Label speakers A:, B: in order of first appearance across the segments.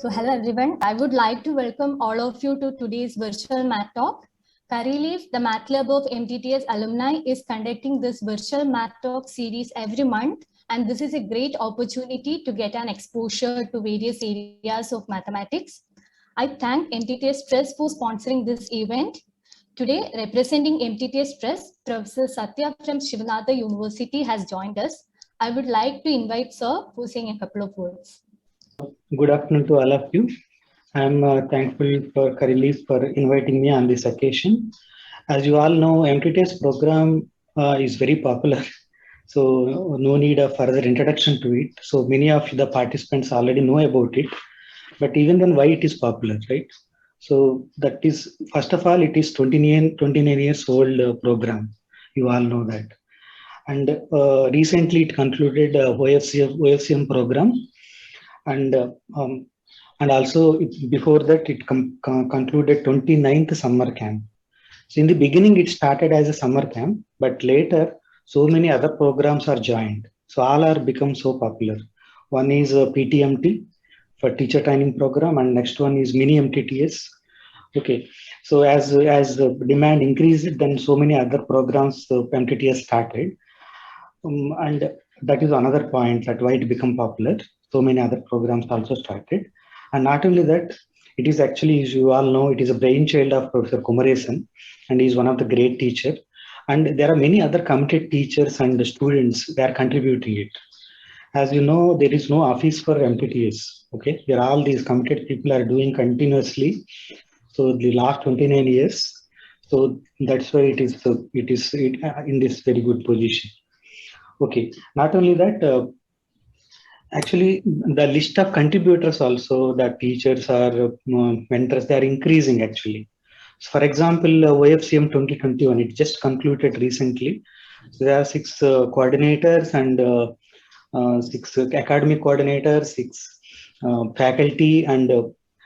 A: So hello everyone, I would like to welcome all of you to today's virtual math talk. CurryLeaf, the Math Club of MTTS alumni, is conducting this virtual math talk series every month, and this is a great opportunity to get an exposure to various areas of mathematics. I thank MTTS Press for sponsoring this event. Today, representing MTTS Press, Professor Satya from Shivanatha University has joined us. I would like to invite Sir for saying a couple of words.
B: Good afternoon to all of you. I'm thankful for CurryLeaf for inviting me on this occasion. As you all know, MTTS program is very popular, so no need of further introduction to it. So many of the participants already know about it, but even then, why it is popular, right? So that is, first of all, it is 29 years old program. You all know that. And recently it concluded OFCM program, and also before that it concluded 29th summer camp. So in the beginning it started as a summer camp, but later so many other programs are joined, so all are become so popular. One is PTMT for teacher training program, and next one is mini MTTS. Okay, so as the demand increased, then so many other programs MTTS started, and that is another point that why it become popular. So many other programs also started, and not only that, it is actually, as you all know, it is a brainchild of Professor Kumaresan, and he is one of the great teacher. And there are many other committed teachers and students that are contributing it. As you know, there is no office for MTTS. Okay, there are all these committed people are doing continuously. So the last 29 years. So that's why it is in this very good position. Okay, not only that, actually the list of contributors also, that teachers or mentors, they are increasing actually. So for example, OFCM 2021, it just concluded recently. So there are 6 coordinators and 6 academic coordinators, 6 faculty, and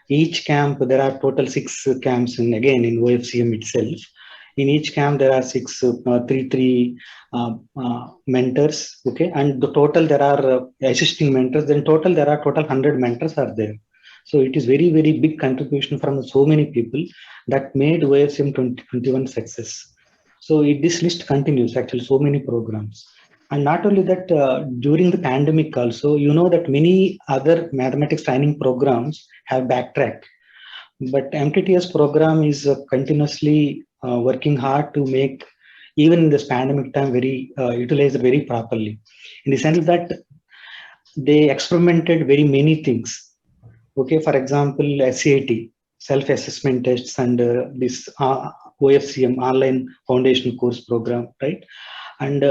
B: each camp there are total 6 camps in OFCM itself. In each camp there are 6 three mentors. Okay, and the total there are assisting mentors, then total there are total 100 mentors are there. So it is very big contribution from so many people that made OFCM 2021 success. So this list continues, actually so many programs. And not only that, during the pandemic also, you know that many other mathematics training programs have backtracked, but MTTS program is continuously working hard to make, even in this pandemic time, very utilized very properly, in the sense that they experimented very many things. Okay, for example, SAT, self-assessment tests, and this OFCM, online foundation course program, right? And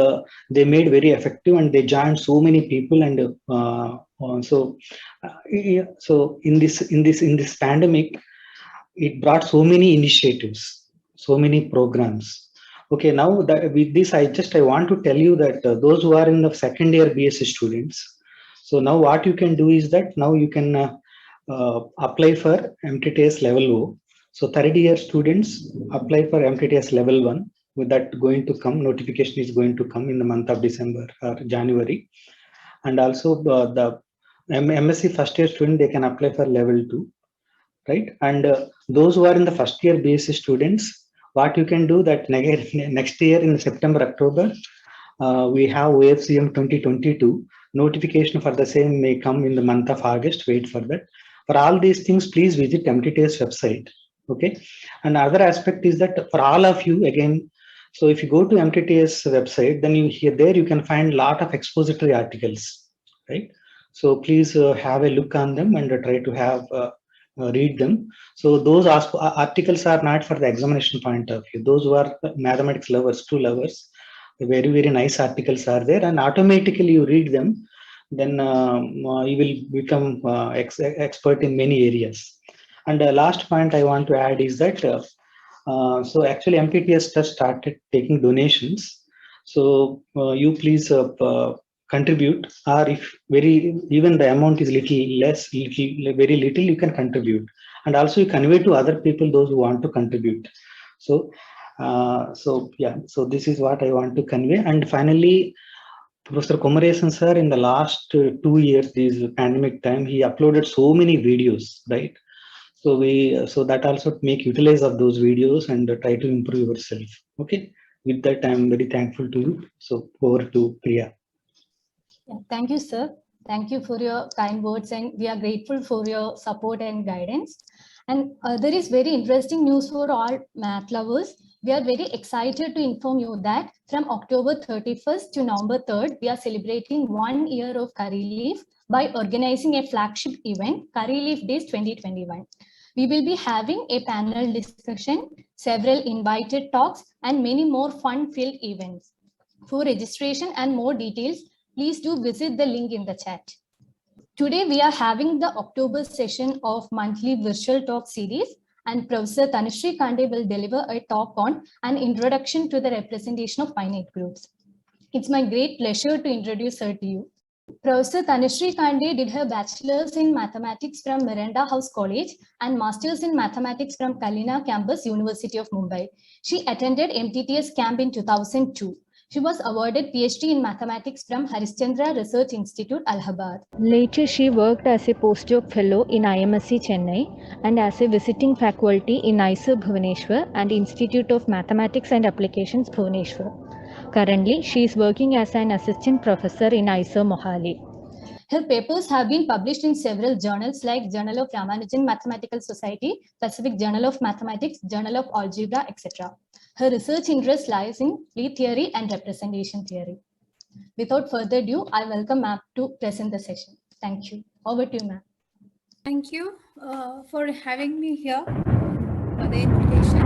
B: they made very effective, and they joined so many people, and so in this pandemic, it brought so many initiatives, so many programs. Okay, now that with this, I want to tell you that those who are in the second year BSc students, so now what you can do is that now you can apply for MTTS level O. So third year students apply for MTTS level 1. With that going to come, notification is going to come in the month of December or January. And also the MSc first year student, they can apply for level 2. Right, and those who are in the first year BSc students, what you can do that next year in September, October, we have OFCM 2022 notification for the same may come in the month of August. Wait for that. For all these things, please visit MTTS website. Okay, and other aspect is that for all of you again, so if you go to MTTS website, then you can find lot of expository articles, right? So please have a look on them and try to have read them. So those articles are not for the examination point of view. Those who are mathematics lovers, true lovers, very nice articles are there, and automatically you read them, then you will become expert in many areas. And the last point I want to add is that so actually MTTS just started taking donations. So you please contribute, or if even the amount is very little, you can contribute, and also you convey to other people, those who want to contribute. So so this is what I want to convey. And finally, Professor Komaresan sir, in the last 2 years, this pandemic time, he uploaded so many videos, right? So that also make utilize of those videos and try to improve yourself. Okay. With that, I'm very thankful to you. So over to Priya.
A: Yeah, thank you, sir. Thank you for your kind words, and we are grateful for your support and guidance. And there is very interesting news for all math lovers. We are very excited to inform you that from October 31st to November 3rd, we are celebrating 1 year of CurryLeaf by organizing a flagship event, CurryLeaf Days 2021. We will be having a panel discussion, several invited talks, and many more fun-filled events. For registration and more details, please do visit the link in the chat. Today, we are having the October session of monthly virtual talk series, and Professor Tanushree Kande will deliver a talk on an introduction to the representation of finite groups. It's my great pleasure to introduce her to you. Professor Tanushree Kande did her bachelor's in mathematics from Miranda House College and master's in mathematics from Kalina Campus, University of Mumbai. She attended MTTS camp in 2002. She was awarded PhD in mathematics from Harishchandra Research Institute, Allahabad. Later, she worked as a postdoc fellow in IMSC Chennai and as a visiting faculty in IISER Bhubaneswar and Institute of Mathematics and Applications, Bhubaneswar. Currently, she is working as an assistant professor in IISER Mohali. Her papers have been published in several journals like Journal of Ramanujan Mathematical Society, Pacific Journal of Mathematics, Journal of Algebra, etc. Her research interest lies in Lie theory and representation theory. Without further ado, I welcome ma'am to present the session. Thank you. Over to you, ma'am.
C: Thank you for having me here for the invitation.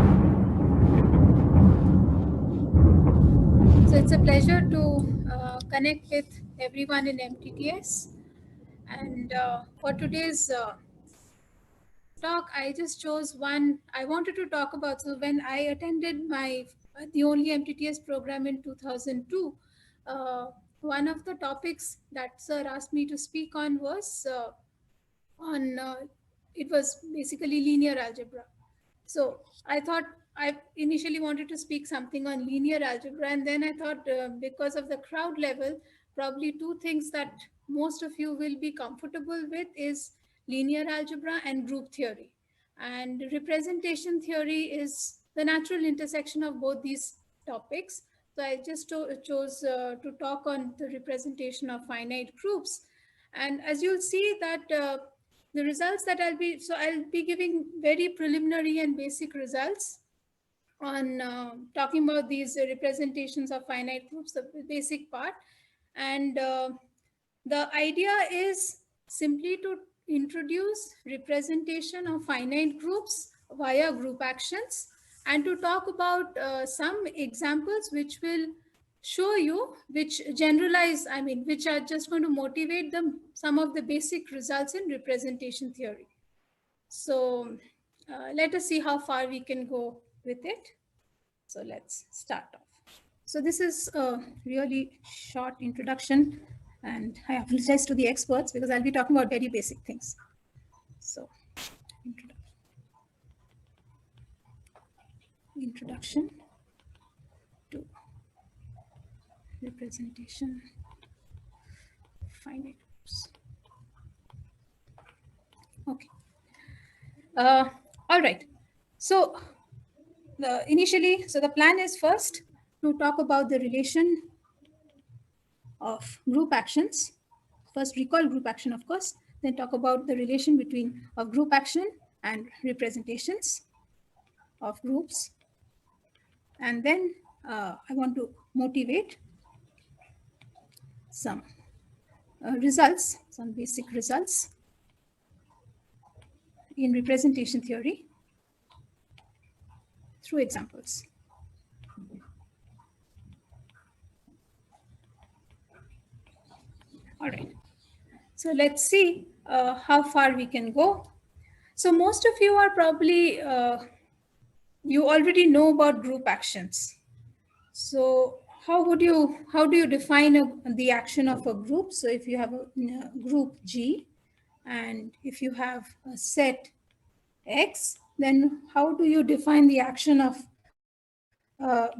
C: So it's a pleasure to connect with everyone in MTTS. And for today's talk, I just chose one I wanted to talk about. So when I attended the only MTTS program in 2002, one of the topics that sir asked me to speak on was it was basically linear algebra. So I thought I initially wanted to speak something on linear algebra, and then I thought because of the crowd level, probably two things that most of you will be comfortable with is linear algebra and group theory. And representation theory is the natural intersection of both these topics. So I just chose to talk on the representation of finite groups. And as you'll see that the results that I'll be giving very preliminary and basic results on talking about these representations of finite groups, the basic part. And the idea is simply to introduce representation of finite groups via group actions and to talk about some examples which will show you which are just going to motivate them some of the basic results in representation theory. So let us see how far we can go with it. So let's start off. So this is a really short introduction, and I apologize to the experts because I'll be talking about very basic things. So introduction to representation finite groups. Okay. All right. So the plan is first to talk about the relation of group actions. First, recall group action, of course. Then talk about the relation between group action and representations of groups. And then I want to motivate some results, some basic results in representation theory through examples. All right. So let's see how far we can go. So most of you are probably, you already know about group actions. So how do you define the action of a group? So if you have a group G, and if you have a set X, then how do you define the action of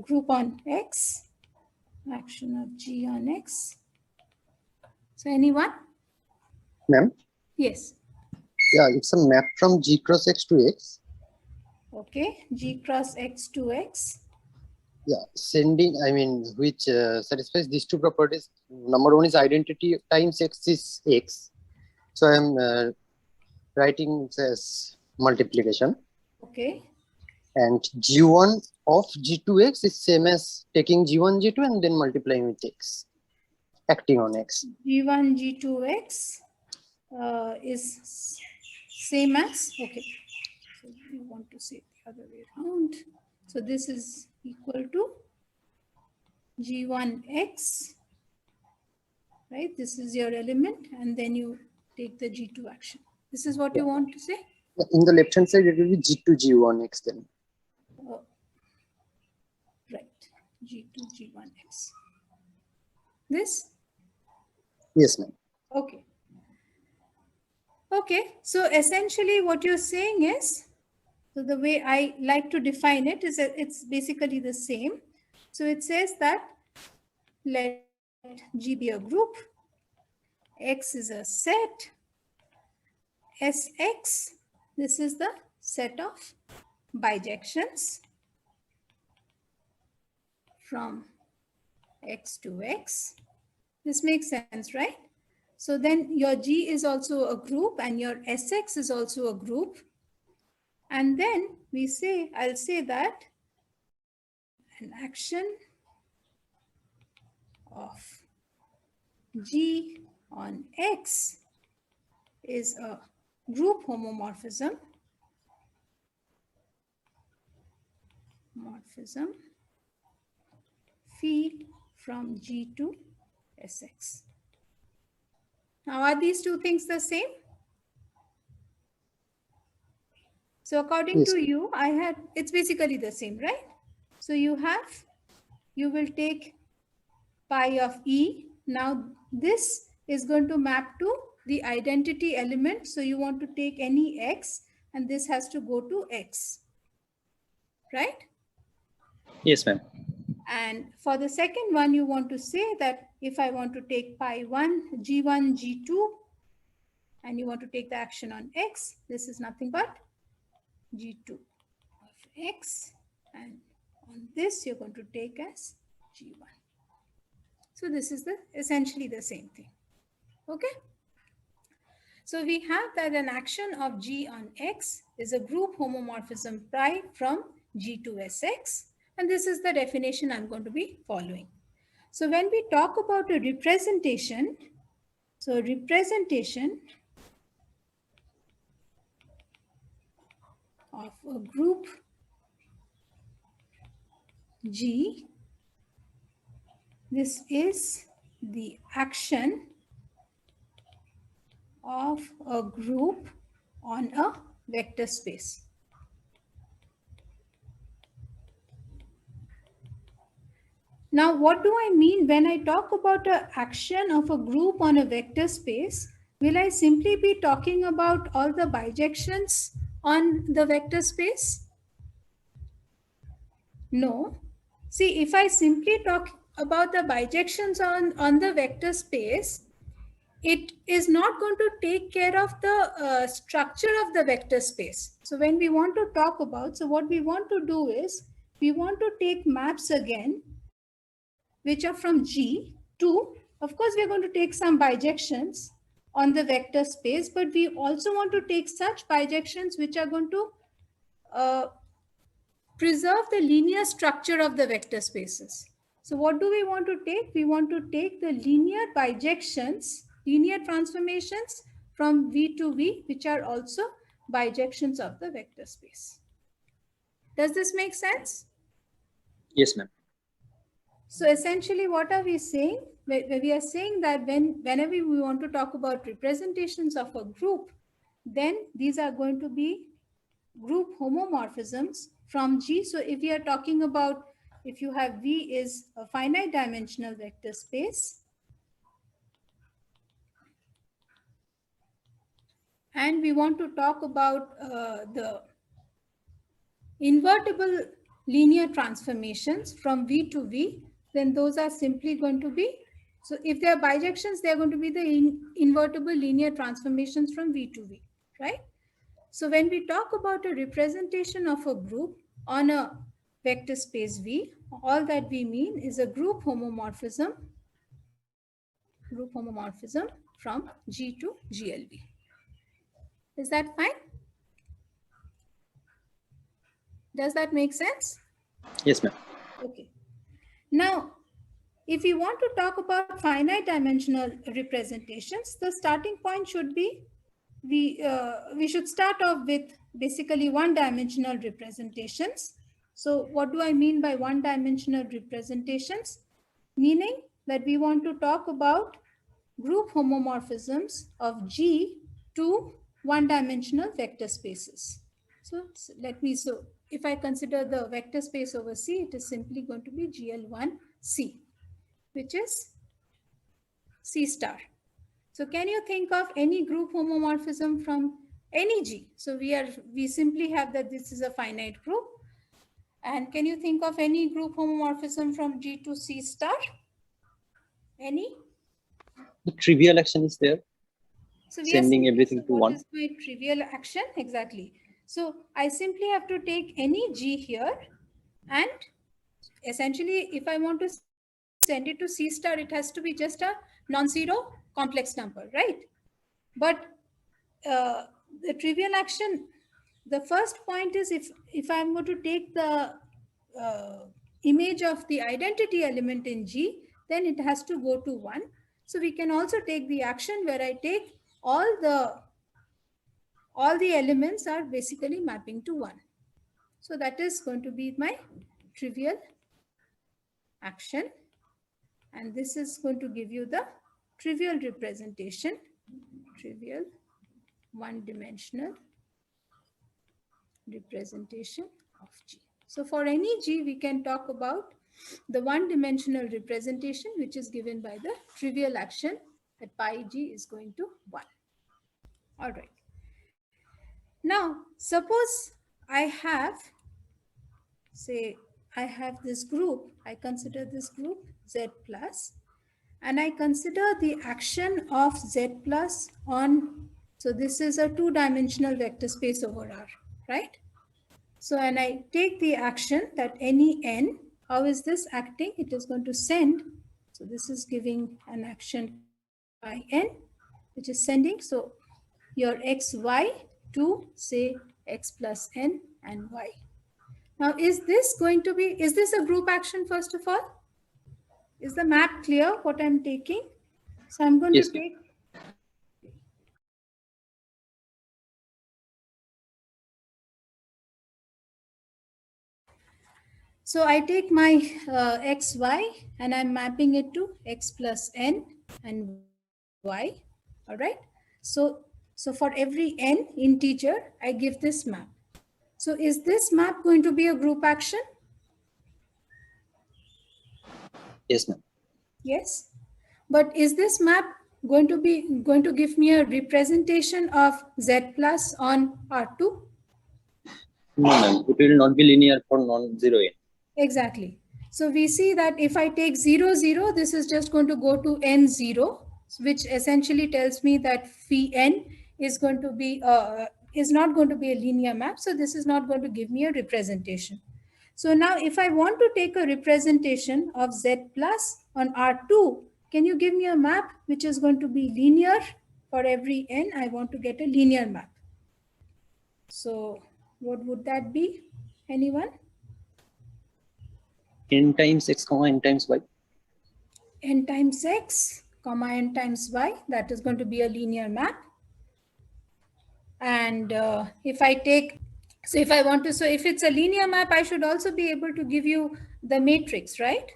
C: group on X? Action of G on X. So anyone?
D: Ma'am?
C: Yes.
D: Yeah, it's a map from G cross X to X.
C: Okay, G cross X to X.
D: Yeah, which satisfies these two properties. Number one is identity times X is X. So I am writing it as multiplication.
C: Okay.
D: And G1 of G2X is same as taking G1, G2 and then multiplying with X, acting on X.
C: G1, G2X is same as, okay. So you want to say the other way around. So this is equal to G1X, right? This is your element, and then you take the G2 action. This is what you want to say?
D: In the left hand side, it will be G2, G1X then.
C: Right, G2, G1X. This?
D: Yes, ma'am.
C: Okay. Okay, so essentially what you're saying is, so the way I like to define it is that it's basically the same. So it says that let G be a group, X is a set, Sx, this is the set of bijections from X to X. This makes sense, right? So then your G is also a group and your Sx is also a group. And then we say, I'll say that an action of G on X is a group homomorphism. Phi from G to Sx. Now, are these two things the same? So according to you, it's basically the same, right? So you will take pi of E. Now this is going to map to the identity element. So you want to take any X and this has to go to X, right?
E: Yes, ma'am.
C: And for the second one, you want to say that if I want to take pi 1, G1, G2, and you want to take the action on X, this is nothing but G2 of X, and on this you're going to take as G1. So this is essentially the same thing. Okay. So we have that an action of G on X is a group homomorphism pi from G to Sx, and this is the definition I'm going to be following. So when we talk about a representation, so representation of a group G, this is the action of a group on a vector space. Now, what do I mean when I talk about an action of a group on a vector space? Will I simply be talking about all the bijections on the vector space? No. See, if I simply talk about the bijections on the vector space, it is not going to take care of the structure of the vector space. So when we want to talk about, so what we want to do is, we want to take maps again, which are from G to, of course, we're going to take some bijections on the vector space, but we also want to take such bijections which are going to preserve the linear structure of the vector spaces. So what do we want to take? We want to take the linear bijections, linear transformations from V to V, which are also bijections of the vector space. Does this make sense?
E: Yes, ma'am.
C: So essentially, what are we saying? We are saying that whenever we want to talk about representations of a group, then these are going to be group homomorphisms from G. So if we are talking about, if you have V is a finite dimensional vector space, and we want to talk about the invertible linear transformations from V to V, then those are simply going to be So if they are bijections, they are going to be the invertible linear transformations from V to V, right? So when we talk about a representation of a group on a vector space V, all that we mean is a group homomorphism from G to GLV. Is that fine? Does that make sense?
E: Yes, ma'am.
C: Okay. Now, if you want to talk about finite dimensional representations, the starting point should be we should start off with basically one-dimensional representations. So what do I mean by one-dimensional representations? Meaning that we want to talk about group homomorphisms of G to one-dimensional vector spaces. So if I consider the vector space over C, it is simply going to be GL1C, which is C star. So can you think of any group homomorphism from any G? So we simply have that this is a finite group. And can you think of any group homomorphism from G to C star? Any?
E: The trivial action is there.
C: So we
E: Sending everything to one.
C: What is my trivial action? Exactly. So I simply have to take any G here, and essentially if I want to send it to C star, it has to be just a non-zero complex number, right? But the trivial action, the first point is if I'm going to take the image of the identity element in G, then it has to go to 1. So we can also take the action where I take all the elements are basically mapping to 1. So that is going to be my trivial action. And this is going to give you the trivial representation, trivial one-dimensional representation of G. So for any G, we can talk about the one-dimensional representation, which is given by the trivial action that pi G is going to 1. All right. Now, suppose I have this group, I consider this group Z plus, and I consider the action of Z plus on, so this is a two-dimensional vector space over R, right? So, and I take the action that any n, how is this acting? It is going to send, so this is giving an action by n, which is sending, so your x, y to say x plus n and y. Now, is this a group action first of all? Is the map clear what I'm taking? So I'm going to take. So I take my x, y, and I'm mapping it to x plus n and y. All right. So for every n integer, I give this map. So is this map going to be a group action?
E: Yes, ma'am.
C: Yes. But is this map going to give me a representation of Z plus on R2?
E: No, ma'am. It will not be linear for non-zero n.
C: Exactly. So we see that if I take 0, 0, this is just going to go to n0, which essentially tells me that phi n is going to be is not going to be a linear map. So this is not going to give me a representation. So now if I want to take a representation of Z plus on R2, can you give me a map which is going to be linear for every n? I want to get a linear map. So what would that be? Anyone?
E: N times x comma n times y.
C: N times x comma n times y, that is going to be a linear map. And if I take, so if I want to, so if it's a linear map, I should also be able to give you the matrix, right?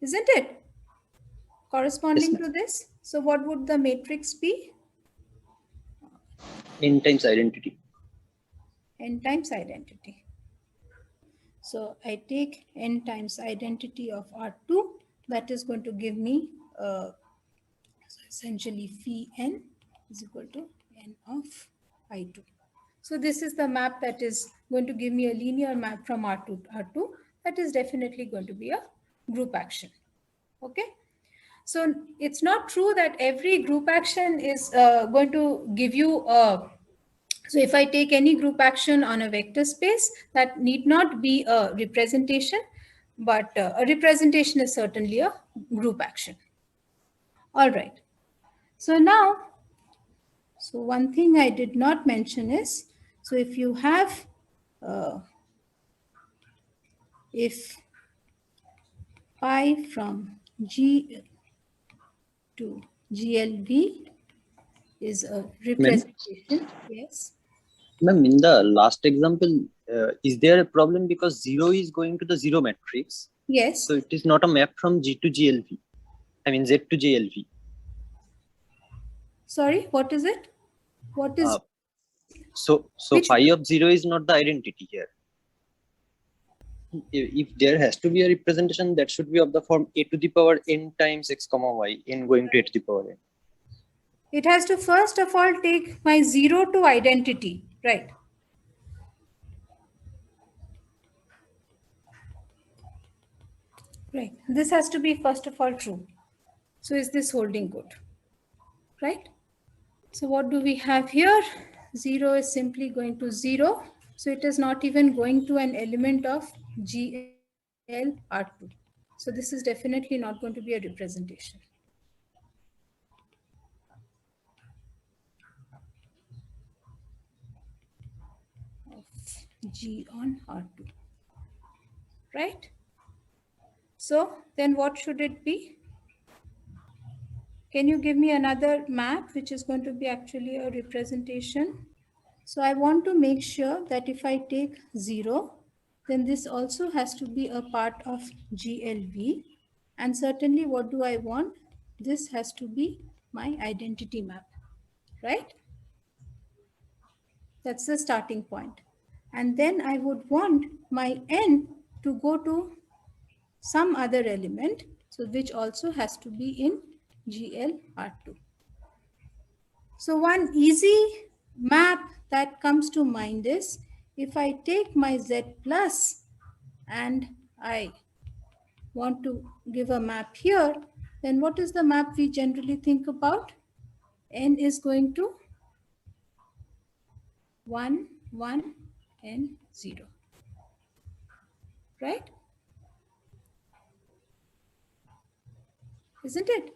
C: Isn't it? Corresponding to this. So what would the matrix be?
E: N times identity.
C: N times identity. So I take n times identity of R2, that is going to give me so essentially phi n is equal to n of I2. So this is the map that is going to give me a linear map from R2 to R2. That is definitely going to be a group action. Okay. So it's not true that every group action is going to give you a, so if I take any group action on a vector space, that need not be a representation, but a representation is certainly a group action. All right. So now, so one thing I did not mention is, so if you have, if pi from G to GLV is a representation, yes.
E: Ma'am, in the last example, is there a problem because 0 is going to the 0 matrix?
C: Yes.
E: So it is not a map from G to GLV. I mean Z to GLV.
C: Sorry, what is it? What is?
E: So phi of 0 is not the identity here. If there has to be a representation, that should be of the form a to the power n times x comma y, n going to a to the power n.
C: It has to first of all take my 0 to identity, right? Right. This has to be first of all true. So is this holding good? Right? So what do we have here? 0 is simply going to 0. So it is not even going to an element of GL R2. So this is definitely not going to be a representation. Of G on R2. Right? So then what should it be? Can you give me another map which is going to be actually a representation? So I want to make sure that if I take 0, then this also has to be a part of GLV. And certainly what do I want? This has to be my identity map, right? That's the starting point. And then I would want my n to go to some other element, so which also has to be in GLR2. So one easy map that comes to mind is, if I take my Z plus and I want to give a map here, then what is the map we generally think about? N is going to 1, 1, and 0, right? Isn't it?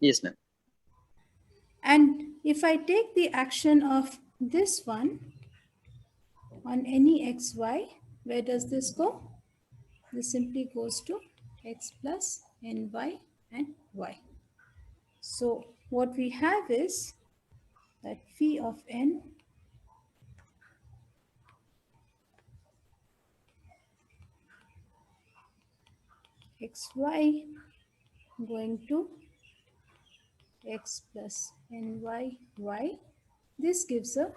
E: Yes, ma'am.
C: And if I take the action of this one on any xy, where does this go? This simply goes to x plus ny and y. So what we have is that phi of n xy going to x plus ny y. This gives a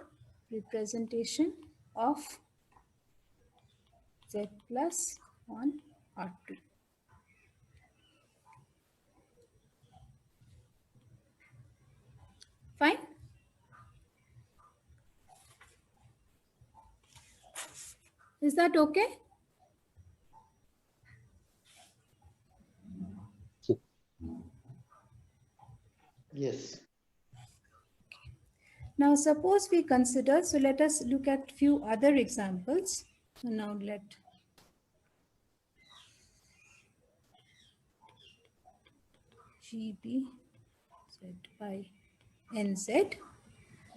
C: representation of z plus on R2. Fine. Is that okay?
B: Yes.
C: Now suppose we consider, so let us look at few other examples. So now let GB Z by NZ.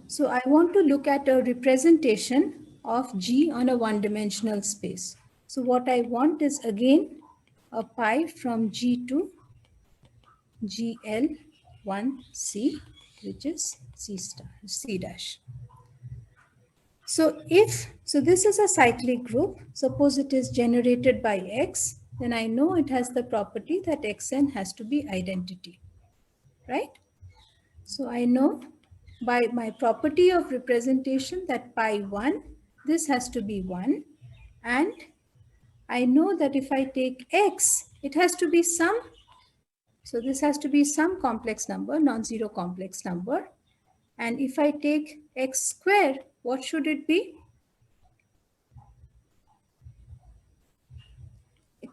C: So I want to look at a representation of G on a one-dimensional space. So what I want is again a pi from G to GL1C, which is C dash. So so this is a cyclic group. Suppose it is generated by X, then I know it has the property that Xn has to be identity, right? So I know by my property of representation that pi 1, this has to be 1. And I know that if I take X, it has to be some, so this has to be some complex number, non-zero complex number. And if I take X square, what should it be?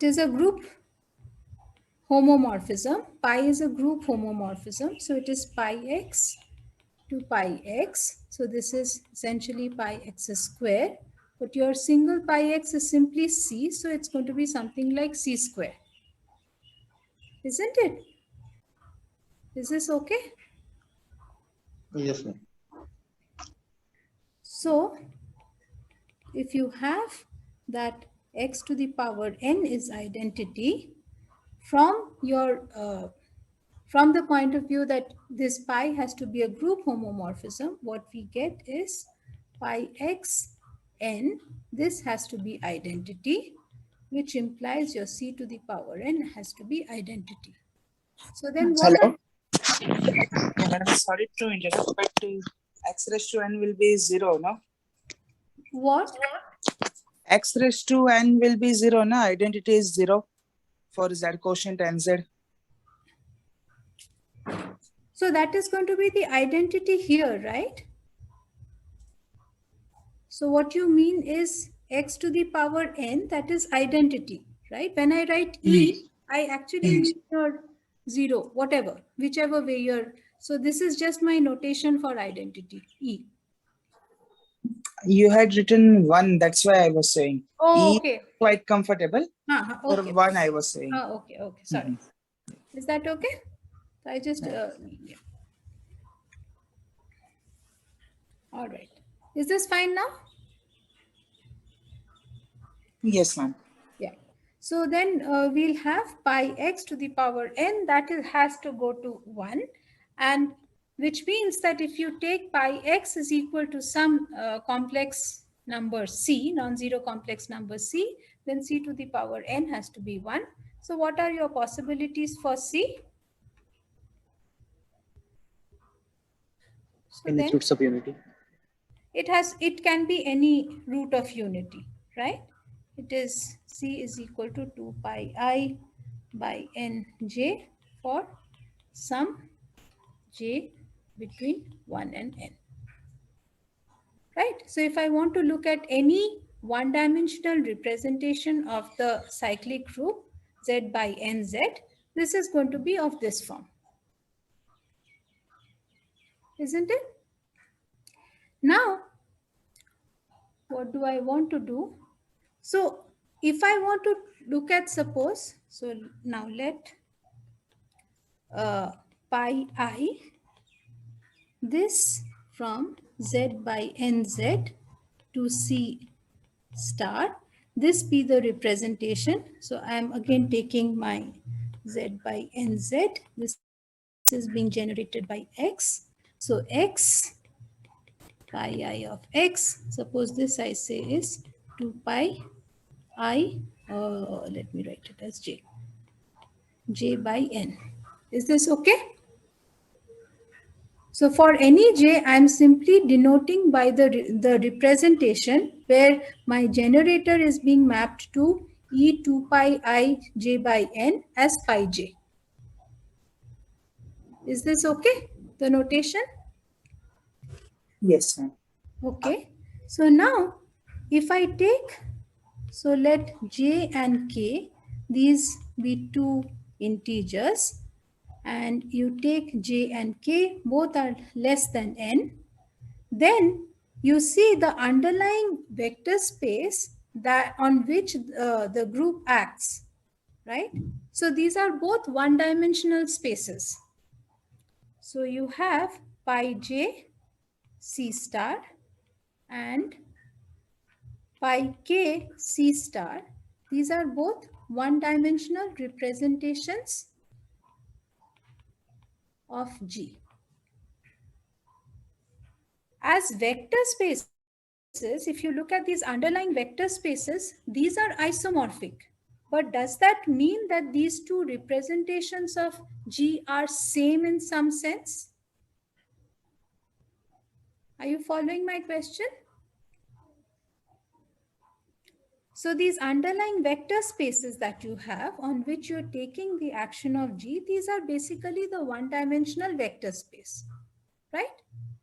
C: It is a group homomorphism. Pi is a group homomorphism. So it is pi x to pi x. So this is essentially pi x square. But your single pi x is simply c. So it's going to be something like c square. Isn't it? Is this okay?
E: Yes, ma'am.
C: So if you have that x to the power n is identity, from your from the point of view that this pi has to be a group homomorphism, what we get is pi x n. This has to be identity, which implies your c to the power n has to be identity. So then what?
F: Hello. Yeah, madam, sorry to interrupt, but x raised to n will be 0, no?
C: What?
F: X raised to n will be 0, no? Identity is 0 for z quotient and z.
C: So that is going to be the identity here, right? So what you mean is x to the power n, that is identity, right? When I write e, I actually mean your 0, whatever, whichever way you're. So this is just my notation for identity, e.
F: You had written 1, that's why I was saying.
C: Oh,
F: E
C: okay.
F: quite comfortable. For
C: Okay.
F: 1, I was saying.
C: Okay, sorry. Is that okay? I just, yeah. All right. Is this fine now?
F: Yes, ma'am.
C: Yeah. So then we'll have pi x to the power n, that has to go to 1, and which means that if you take pi x is equal to some complex number c, non-zero complex number c, then c to the power n has to be 1. So what are your possibilities for c? So
E: Any
C: then
E: roots of unity?
C: it can be any root of unity, right? It is c is equal to 2 pi I by nj for some j between 1 and n. Right? So if I want to look at any one-dimensional representation of the cyclic group z by nz, this is going to be of this form. Isn't it? Now, what do I want to do? So if I want to look at, suppose, so now let pi I, this from z by nz to c star, this be the representation. So I am again taking my z by nz. This is being generated by x. So x, pi I of x, suppose this I say is 2 pi I, let me write it as j by n. Is this okay? So for any j, I'm simply denoting by the representation where my generator is being mapped to e 2 pi I j by n as pi j. Is this okay? The notation?
F: Yes, ma'am.
C: Okay. So now if I take, so let j and k, these be two integers, and you take j and k, both are less than n, then you see the underlying vector space that on which the group acts, right? So these are both one-dimensional spaces. So you have pi j c star and pi k c star. These are both one-dimensional representations of G. As vector spaces, if you look at these underlying vector spaces, these are isomorphic. But does that mean that these two representations of G are same in some sense? Are you following my question? So these underlying vector spaces that you have on which you're taking the action of G, these are basically the one-dimensional vector space, right?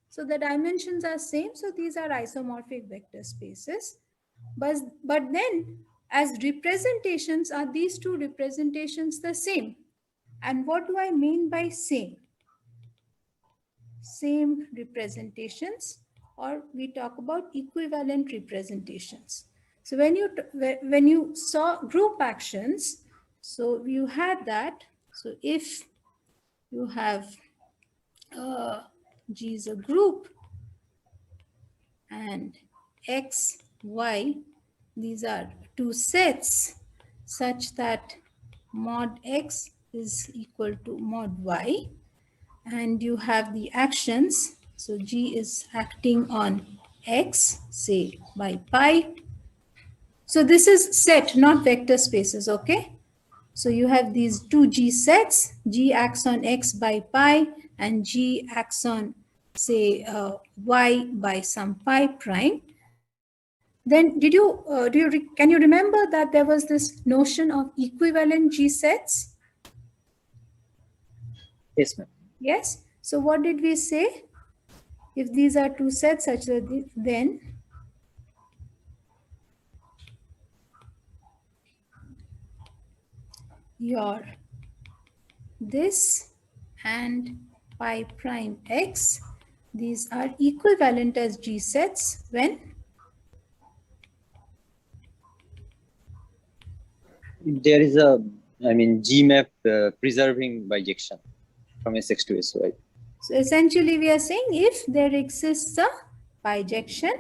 C: So the dimensions are same, so these are isomorphic vector spaces. But then as representations, are these two representations the same? And what do I mean by same? Same representations, or we talk about equivalent representations. So when you saw group actions, so you had that. So if you have G is a group and X, Y, these are two sets such that mod X is equal to mod Y, and you have the actions. So G is acting on X, say by pi. So this is set, not vector spaces, okay? So you have these two G sets, G acts on X by pi and G acts on, say, Y by some pi prime. Then can you remember that there was this notion of equivalent G sets?
E: Yes, ma'am.
C: Yes. So what did we say? If these are two sets such that then your this and pi prime X, these are equivalent as G sets when
E: There is a, G map preserving bijection from Sx to Sy.
C: So essentially we are saying if there exists a bijection.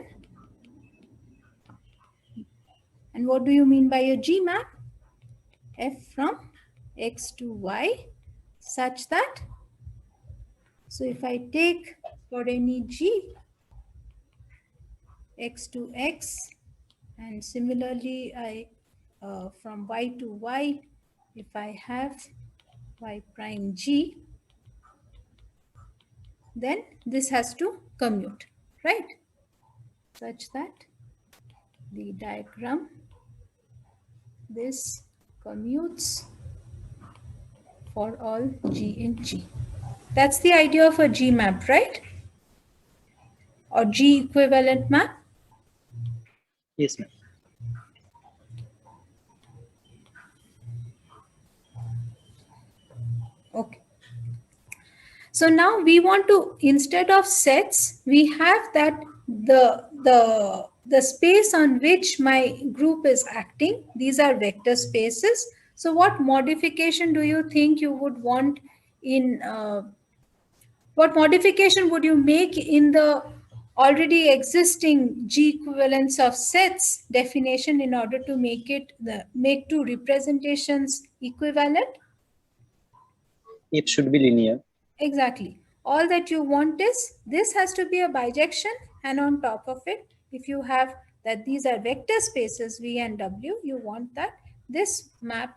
C: And what do you mean by a G map? F from X to Y such that, so if I take for any G, X to X, and similarly from Y to Y, if I have Y prime G, then this has to commute, right? Such that the diagram, this commutes for all G in G. That's the idea of a G map, right? Or G equivalent map.
E: Yes, ma'am.
C: Okay. So now we want to, instead of sets, we have that the space on which my group is acting, these are vector spaces. So what modification do you think you would want in, what modification would you make in the already existing G equivalence of sets definition in order to make two representations equivalent?
E: It should be linear.
C: Exactly. All that you want is this has to be a bijection, and on top of it, if you have that these are vector spaces V and W, you want that this map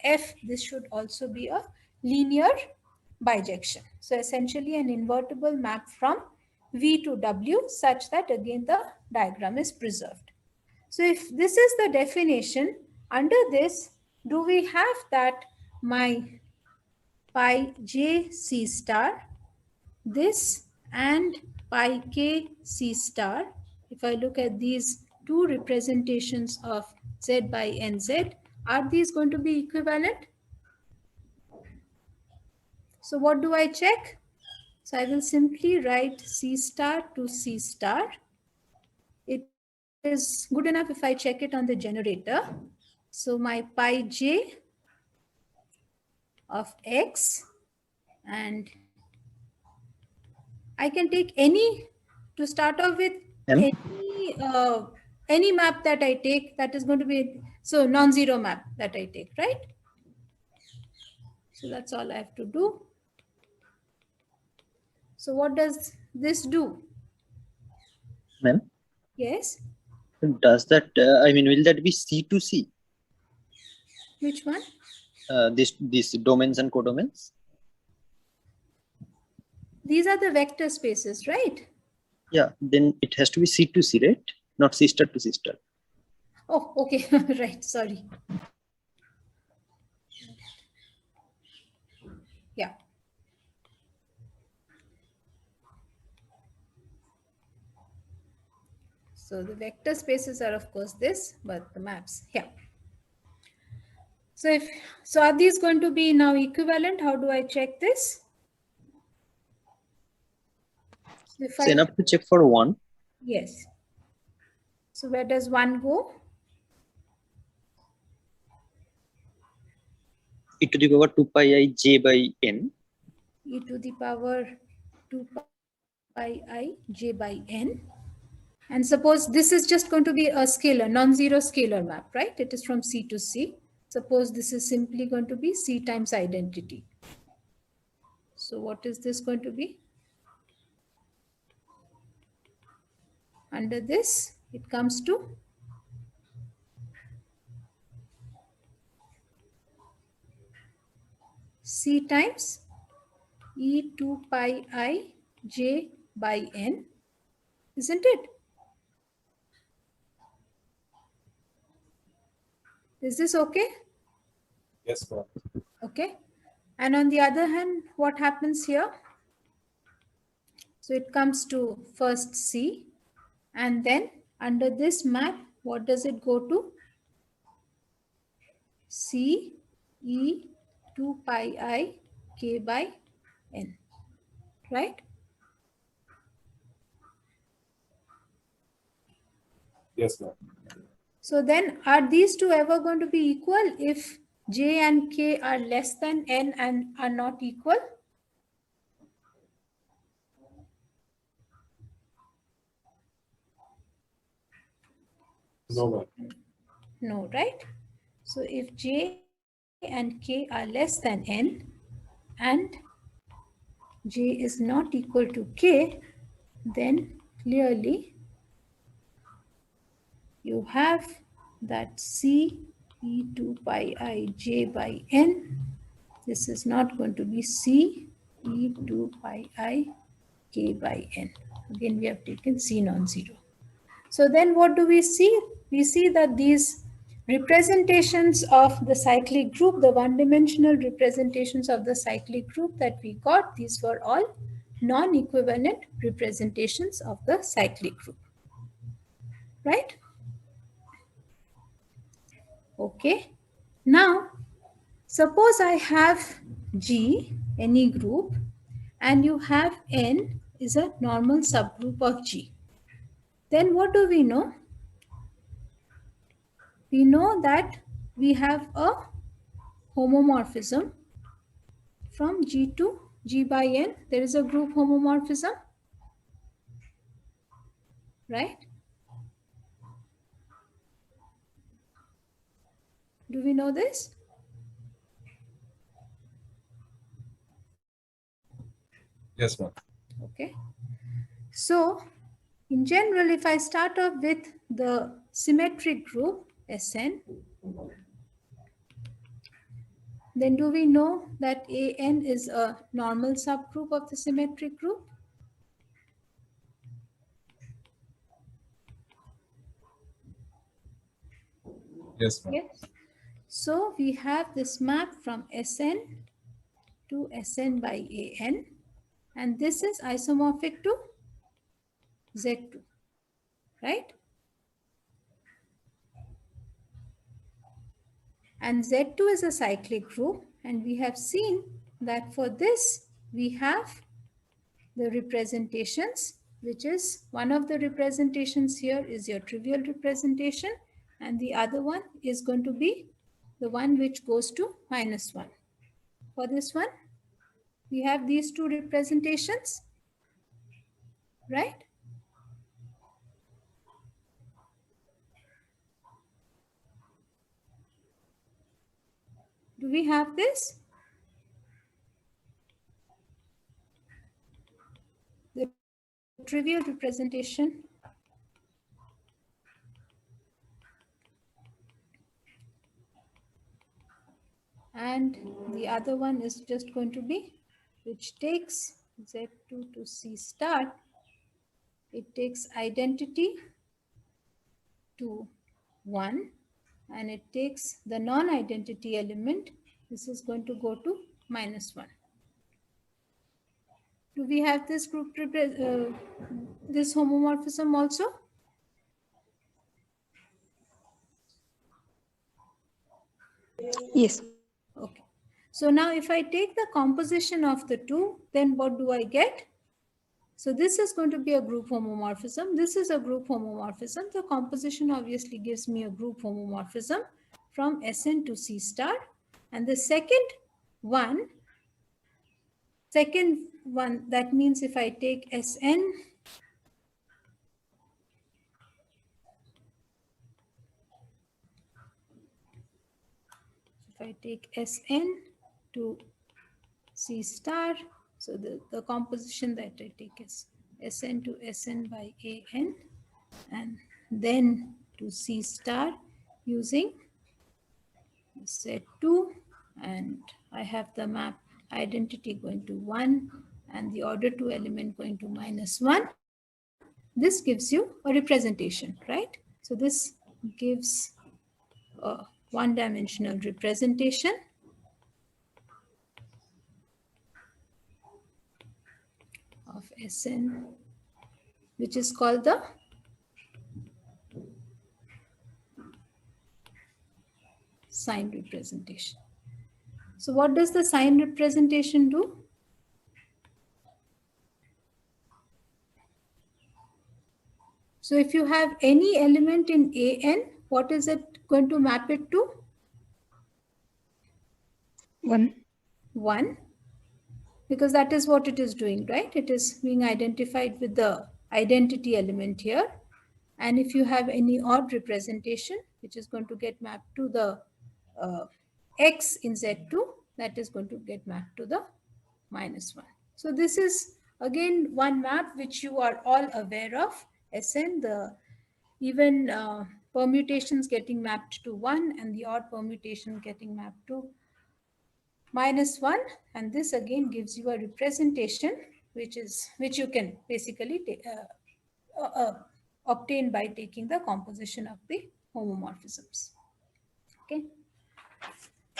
C: F, this should also be a linear bijection. So essentially an invertible map from V to W such that again the diagram is preserved. So if this is the definition, under this, do we have that my pi j c star, this and pi k c star, if I look at these two representations of z by nz, are these going to be equivalent? So what do I check? So I will simply write C star to C star. It is good enough if I check it on the generator. So my pi j of x, and I can take any, to start off with, any map that I take that is going to be, so non-zero map that I take, right? So that's all I have to do. So what does this do?
E: Ma'am?
C: Yes.
E: Does that, will that be C to C?
C: Which one?
E: These domains and codomains?
C: These are the vector spaces, right?
E: Yeah, then it has to be C to C, right? Not C star to C star.
C: Oh, okay. Right. Sorry. Yeah. So So the vector spaces are of course this, but the maps here. So are these going to be now equivalent? How do I check this? So if
E: It's enough to check for 1.
C: Yes. So where does 1 go?
E: E to the power 2 pi I j by n.
C: E to the power 2 pi I j by n. And suppose this is just going to be a scalar, non-zero scalar map, right? It is from C to C. Suppose this is simply going to be C times identity. So what is this going to be? Under this, it comes to C times E2 pi I j by n, isn't it? Is this okay?
G: Yes, ma'am.
C: Okay. And on the other hand, what happens here? So it comes to first C, and then under this map, what does it go to? C E 2 pi I k by n, right?
G: Yes, ma'am.
C: So then are these two ever going to be equal if j and k are less than n and are not equal?
G: No, ma'am.
C: No, right? So if j and k are less than n and j is not equal to k, then clearly you have that C E2 pi I j by n. This is not going to be C E2 pi I k by n. Again, we have taken C non-zero. So then what do we see? We see that these representations of the cyclic group, the one-dimensional representations of the cyclic group that we got, these were all non-equivalent representations of the cyclic group, right? Okay. Now, suppose I have G, any group, and you have N is a normal subgroup of G. Then what do we know? We know that we have a homomorphism from G to G by N. There is a group homomorphism, right? Do we know this?
G: Yes, ma'am.
C: Okay. So, in general, if I start off with the symmetric group Sn, then do we know that An is a normal subgroup of the symmetric group?
G: Yes, ma'am.
C: Yes. So we have this map from Sn to Sn by An, and this is isomorphic to Z2, right? And Z2 is a cyclic group, and we have seen that for this we have the representations, which is one of the representations here is your trivial representation, and the other one is going to be the one which goes to -1. For this one, we have these two representations, right? Do we have this? The trivial representation and the other one is just going to be, which takes Z2 to C star, it takes identity to 1 and it takes the non-identity element. This is going to go to -1. Do we have this group, this homomorphism also?
H: Yes.
C: Okay. So now if I take the composition of the two, then what do I get? So this is going to be a group homomorphism. This is a group homomorphism. The composition obviously gives me a group homomorphism from Sn to C star. And the second one, that means if I take Sn, if I take Sn to C star, so the composition that I take is Sn to Sn by An, and then to C star using Z2, and I have the map identity going to 1 and the order 2 element going to -1. This gives you a representation, right? So this gives a one-dimensional representation of Sn, which is called the sign representation. So what does the sign representation do? So if you have any element in An, what is it going to map it to?
H: 1.
C: 1. Because that is what it is doing, right? It is being identified with the identity element here. And if you have any odd representation, which is going to get mapped to the x in Z2, that is going to get mapped to the -1. So this is again one map which you are all aware of. Sn, the even permutations getting mapped to 1 and the odd permutation getting mapped to -1, and this again gives you a representation which you can basically obtain by taking the composition of the homomorphisms. Okay.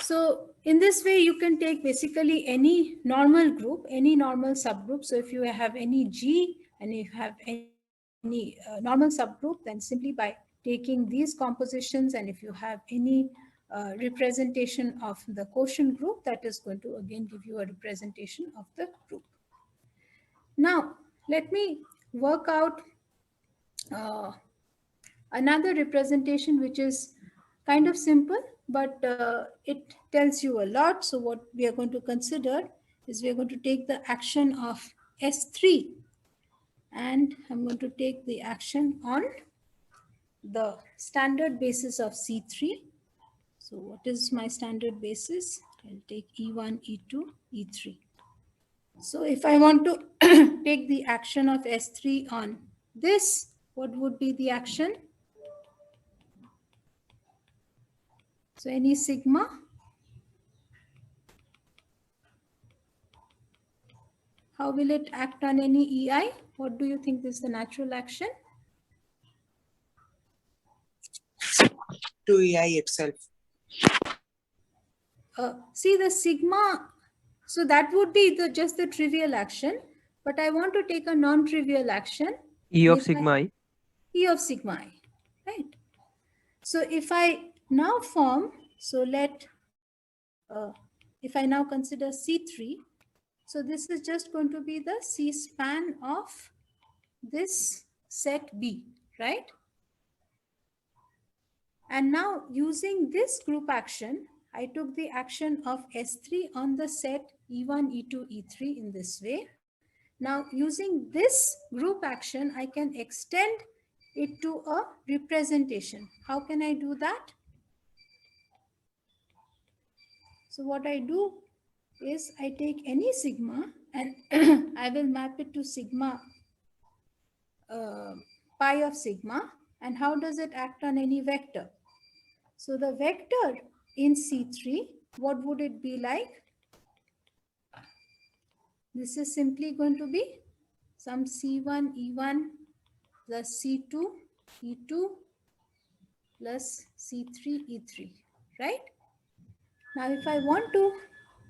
C: So in this way, you can take basically any normal group, any normal subgroup. So if you have any G and if you have any normal subgroup, then simply by taking these compositions, and if you have any representation of the quotient group, that is going to again give you a representation of the group. Now, let me work out another representation which is kind of simple, but it tells you a lot. So what we are going to consider is we are going to take the action of S3, and I'm going to take the action on the standard basis of C3. So what is my standard basis? I'll take E1, E2, E3. So if I want to take the action of S3 on this, what would be the action? So any sigma, how will it act on any EI? What do you think is the natural action?
F: To EI itself.
C: See the sigma, so that would be just the trivial action, but I want to take a non-trivial action.
E: E of sigma I.
C: E of sigma I, right? So if I now form, so if I now consider C3, so this is just going to be the C span of this set B, right? And now using this group action, I took the action of S3 on the set E1, E2, E3 in this way. Now using this group action, I can extend it to a representation. How can I do that? So what I do is I take any sigma and I will map it to sigma pi of sigma. And how does it act on any vector? So the vector in C3, what would it be like? This is simply going to be some C1, E1 plus C2, E2 plus C3, E3, right? Now, if I want to,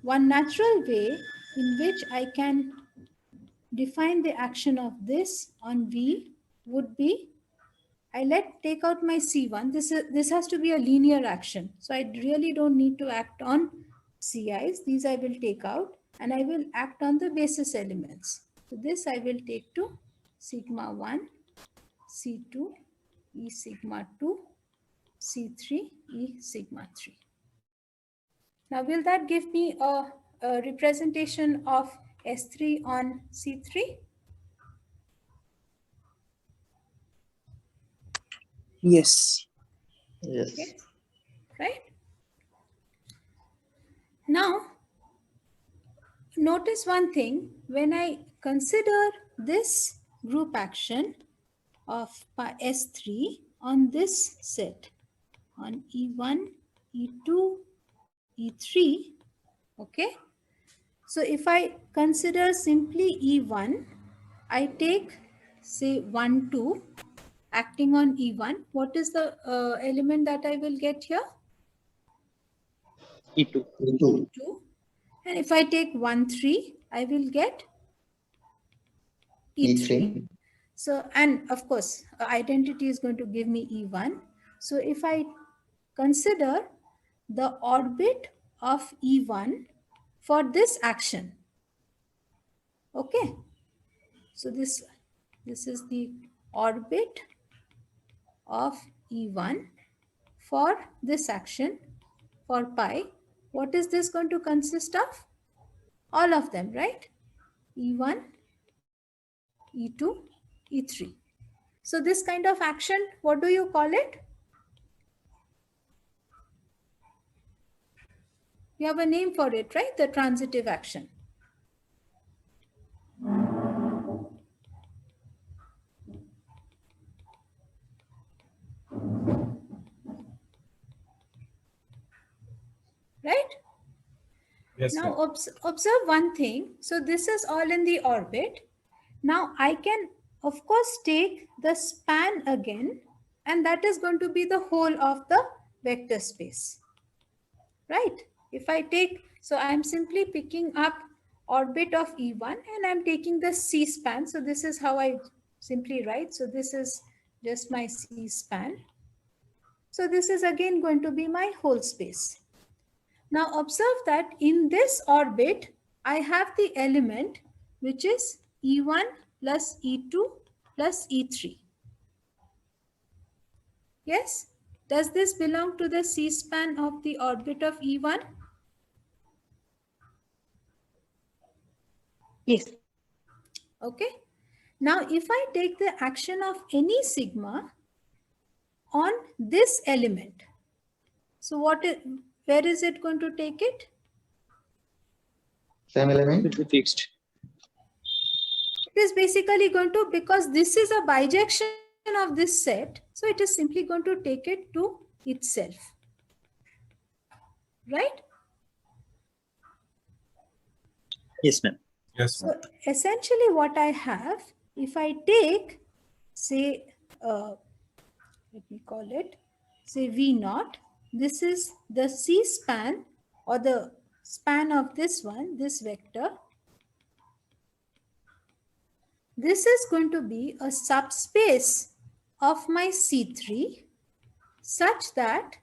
C: one natural way in which I can define the action of this on V would be take out my C1. This has to be a linear action. So I really don't need to act on CIs. These I will take out and I will act on the basis elements. So this I will take to sigma 1, C2, E sigma 2, C3, E sigma 3. Now will that give me a representation of S3 on C3?
F: Yes.
D: Yes.
C: Okay. Right? Now, notice one thing. When I consider this group action of S3 on this set, on E1, E2, E3, okay? So if I consider simply E1, I take, say, 1, 2, acting on E1. What is the element that I will get here?
E: E2.
D: E2.
C: 2. And if I take 1, 3, I will get E3.
D: E3.
C: So, and of course, identity is going to give me E1. So if I consider the orbit of E1 for this action, okay. So this is the orbit of E1 for this action for pi. What is this going to consist of? All of them, right? E1, E2, E3. So this kind of action, what do you call it? You have a name for it, right? The transitive action. Right?
G: Yes,
C: Now
G: ma'am.
C: observe one thing. So this is all in the orbit. Now I can, of course, take the span again, and that is going to be the whole of the vector space. Right? If I take, so I'm simply picking up orbit of E1 and I'm taking the C span. So this is how I simply write. So this is just my C span. So this is again going to be my whole space. Now observe that in this orbit, I have the element which is E1 plus E2 plus E3. Yes? Does this belong to the C span of the orbit of E1?
H: Yes.
C: Okay. Now, if I take the action of any sigma on this element, so where is it going to take it?
D: Same element.
E: Will be fixed.
C: It is basically going to, because this is a bijection of this set, so it is simply going to take it to itself. Right?
E: Yes, ma'am.
G: Yes,
C: So
G: ma'am.
C: essentially what I have, if I take, say, let me call it, say V0, this is the C span or the span of this one, this vector. This is going to be a subspace of my C3 such that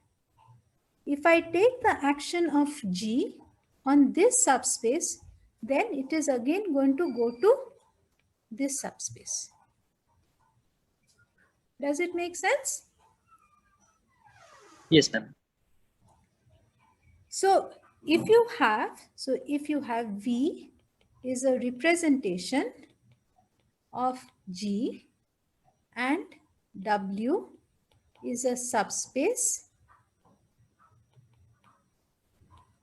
C: if I take the action of G on this subspace, then it is again going to go to this subspace. Does it make sense?
E: Yes, ma'am.
C: So if you have V is a representation of G and W is a subspace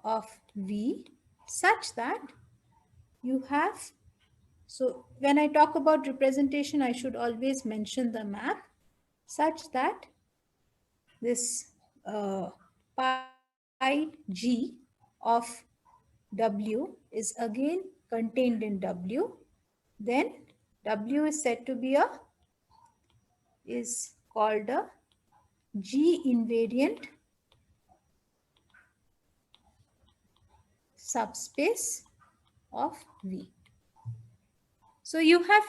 C: of V such that you have, so when I talk about representation, I should always mention the map such that this pi G of W is again contained in W. Then W is said to be is called a G invariant subspace of V. So you have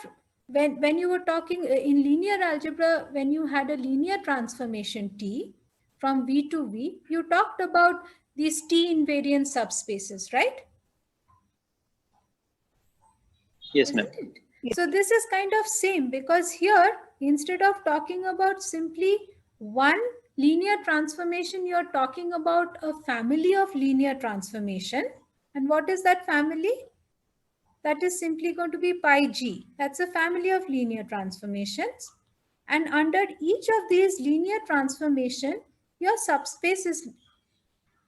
C: when you were talking in linear algebra, when you had a linear transformation T from V to V, you talked about these T invariant subspaces, right?
E: Yes, ma'am.
C: Isn't it? So this is kind of same, because here, instead of talking about simply one linear transformation, you're talking about a family of linear transformation. And what is that family? That is simply going to be pi g. That's a family of linear transformations. And under each of these linear transformation, your subspace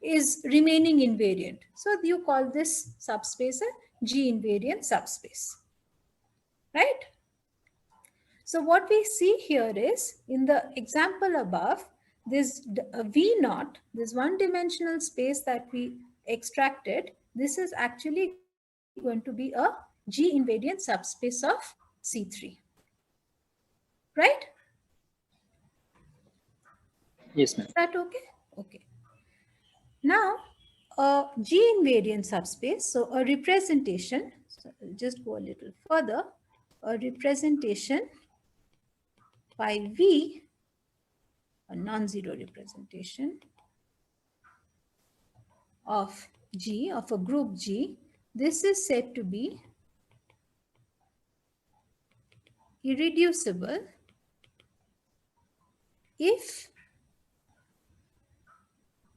C: is remaining invariant. So you call this subspace a G invariant subspace. Right? So what we see here is, in the example above, this V naught, this one-dimensional space that we extracted, this is actually going to be a G invariant subspace of C3. Right?
E: Yes, ma'am.
C: Is that okay? Okay. Now, a G invariant subspace, so a representation, so I'll just go a little further, a representation by V, a non-zero representation of G, of a group G, this is said to be irreducible if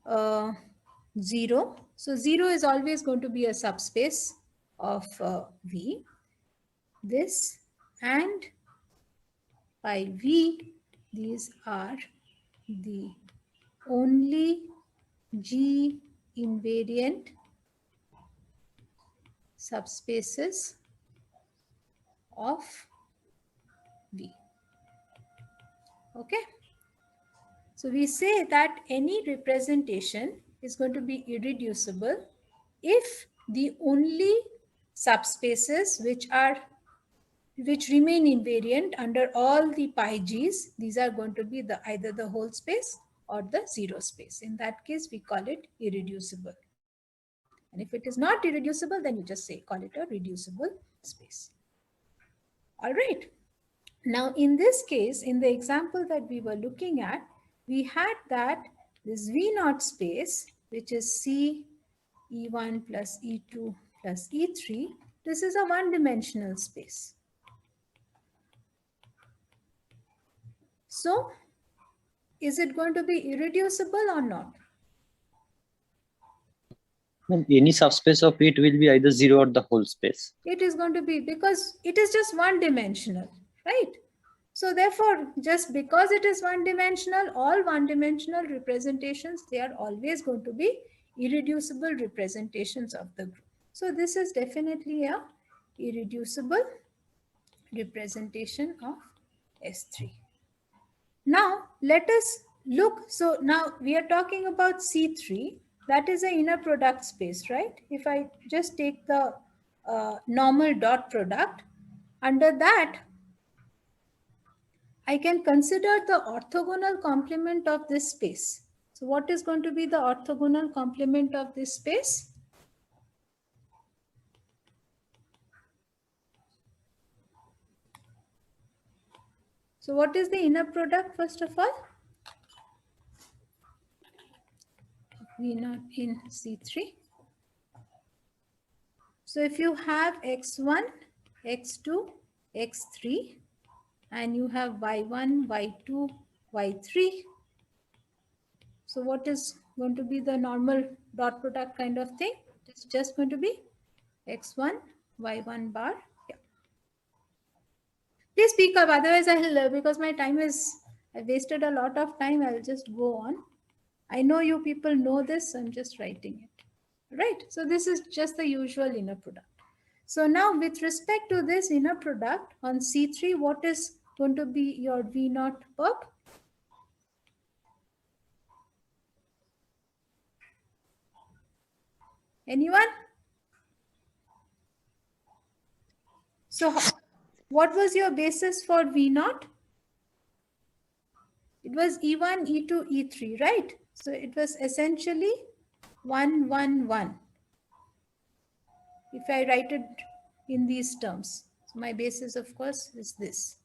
C: 0, so 0 is always going to be a subspace of V, this and by V, these are the only G invariant subspaces of V. Okay. So we say that any representation is going to be irreducible if the only subspaces which remain invariant under all the pi g's, these are going to be either the whole space or the zero space. In that case, we call it irreducible. And if it is not irreducible, then you just call it a reducible space. All right. Now, in this case, in the example that we were looking at, we had that this V naught space, which is C E1 plus E2 plus E3, this is a one-dimensional space. So, is it going to be irreducible or not?
E: Any subspace of it will be either 0 or the whole space.
C: It is going to be, because it is just one-dimensional, right? So therefore, just because it is one-dimensional, all one-dimensional representations, they are always going to be irreducible representations of the group. So this is definitely a irreducible representation of S3. Now, let us look. So now we are talking about C3. That is an inner product space, right? If I just take the normal dot product, under that, I can consider the orthogonal complement of this space. So what is going to be the orthogonal complement of this space? So what is the inner product, first of all? V naught in C3. So if you have x1, x2, x3, and you have y1, y2, y3, so what is going to be the normal dot product kind of thing? It's just going to be x1, y1 bar. Yeah. Please speak up, otherwise I'll, because my time is, I wasted a lot of time, I'll just go on. I know you people know this, so I'm just writing it. Right, so this is just the usual inner product. So now with respect to this inner product on C3, what is going to be your V naught perp? Anyone? So what was your basis for V naught? It was E1, E2, E3, right? So it was essentially 1, 1, 1. If I write it in these terms. So my basis, of course, is this.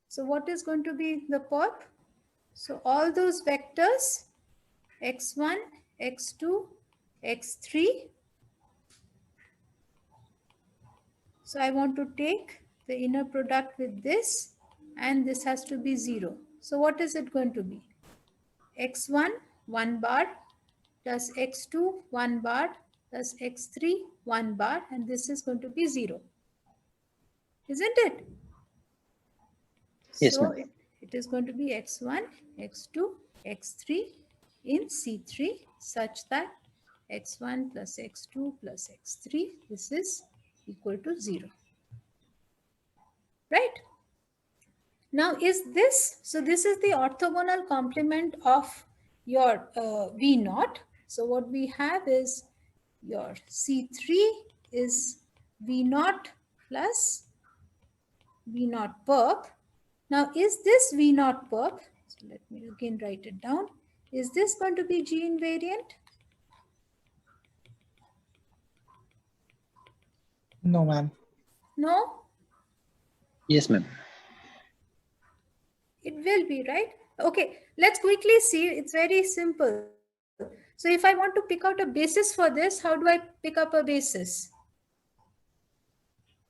C: So what is going to be the perp? So all those vectors, x1, x2, x3. So I want to take the inner product with this, and this has to be 0. So what is it going to be? x1, 1 bar, plus x2, 1 bar, plus x3, 1 bar, and this is going to be 0. Isn't it?
E: Yes,
C: So
E: ma'am.
C: it is going to be x1, x2, x3 in C3 such that x1 plus x2 plus x3, this is equal to 0. Right? Now is this, so this is the orthogonal complement of your V0. So what we have is your C3 is V0 plus V0 perp. Now is this V0 perp, so let me again write it down. Is this going to be G invariant?
F: No, ma'am.
C: No,
E: Yes, ma'am.
C: it will be, right? Okay, let's quickly see. It's very simple. So if I want to pick out a basis for this, how do I pick up a basis?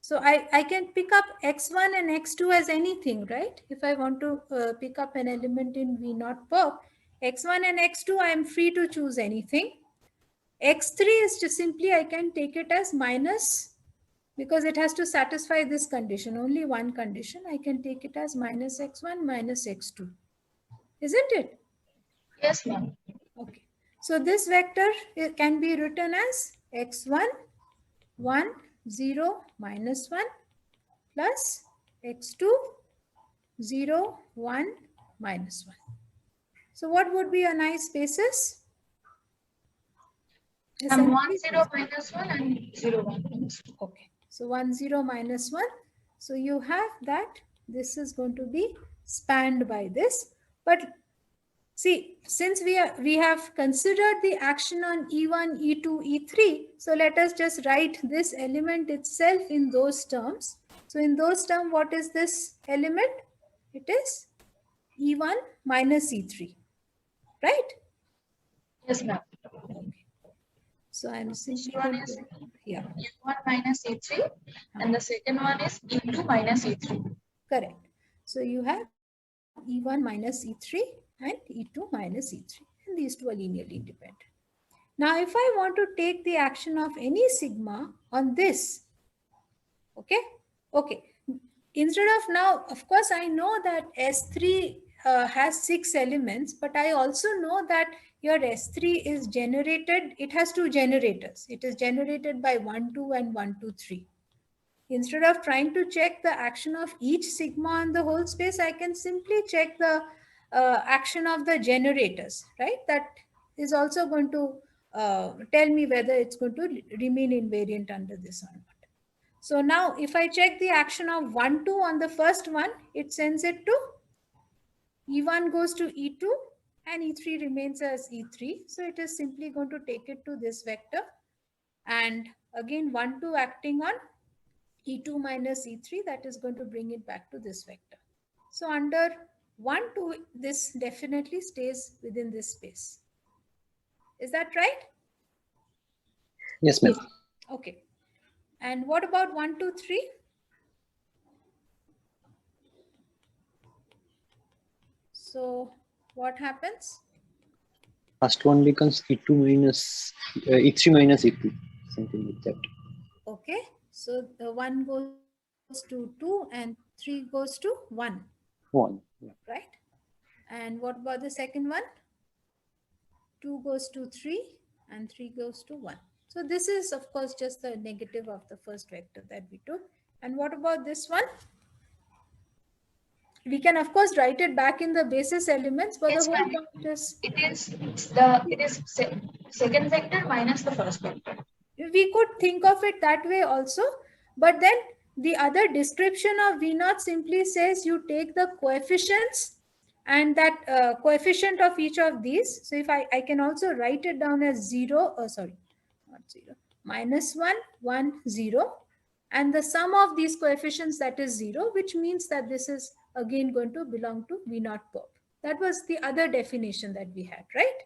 C: So I can pick up x1 and x2 as anything, right? If I want to pick up an element in V0 perp, x1 and x2, I am free to choose anything. x3 is just simply, I can take it as minus, because it has to satisfy this condition, only one condition. I can take it as minus x1 minus x2. Isn't it?
A: Yes, ma'am.
C: Okay. So this vector can be written as x1, 1, 0, minus 1 plus x2, 0, 1, minus 1. So what would be a nice basis?
A: And 1, 0, minus 1 and 0, 1, minus 1.
C: Okay. So 1, 0, minus 1. So you have that this is going to be spanned by this. But see, since we have considered the action on E1, E2, E3, so let us just write this element itself in those terms. So in those terms, what is this element? It is E1 minus E3, right?
A: Yes, ma'am.
C: Okay. So I'm simply
A: One
C: going
A: is
C: to, yeah,
A: E1 minus E3 and the second one is E2 minus E3.
C: correct. So you have E1 minus E3 and E2 minus E3, and these two are linearly independent. Now, if I want to take the action of any sigma on this, okay, instead of now, of course, I know that S3 has 6 elements, but I also know that your S3 is generated, it has 2 generators. It is generated by 1, 2 and 1, 2, 3. Instead of trying to check the action of each sigma on the whole space, I can simply check the action of the generators, right? That is also going to tell me whether it's going to remain invariant under this or not. So now if I check the action of 1, 2 on the first one, it sends it to E1 goes to E2 and E3 remains as E3. So it is simply going to take it to this vector. And again, 1, 2 acting on E2 minus E3, that is going to bring it back to this vector. So under 1, 2, this definitely stays within this space. Is that right?
E: Yes, ma'am.
C: Okay. And what about 1, 2, 3? So what happens?
E: First one becomes E2 minus E3 minus E2, something like that.
C: Okay. So the 1 goes to 2 and 3 goes to 1.
E: 1. Yeah.
C: Right? And what about the second one? 2 goes to 3 and 3 goes to 1. So this is, of course, just the negative of the first vector that we took. And what about this one? We can, of course, write it back in the basis elements, but
A: Yes,
C: the whole
A: ma'am.
C: point is
A: It is second vector minus the first vector.
C: we could think of it that way also, but then the other description of V0 simply says you take the coefficients and that coefficient of each of these. So if I can also write it down as 0, not 0, minus 1, 1, 0, and the sum of these coefficients, that is 0, which means that this is again going to belong to V naught perp. That was the other definition that we had, right?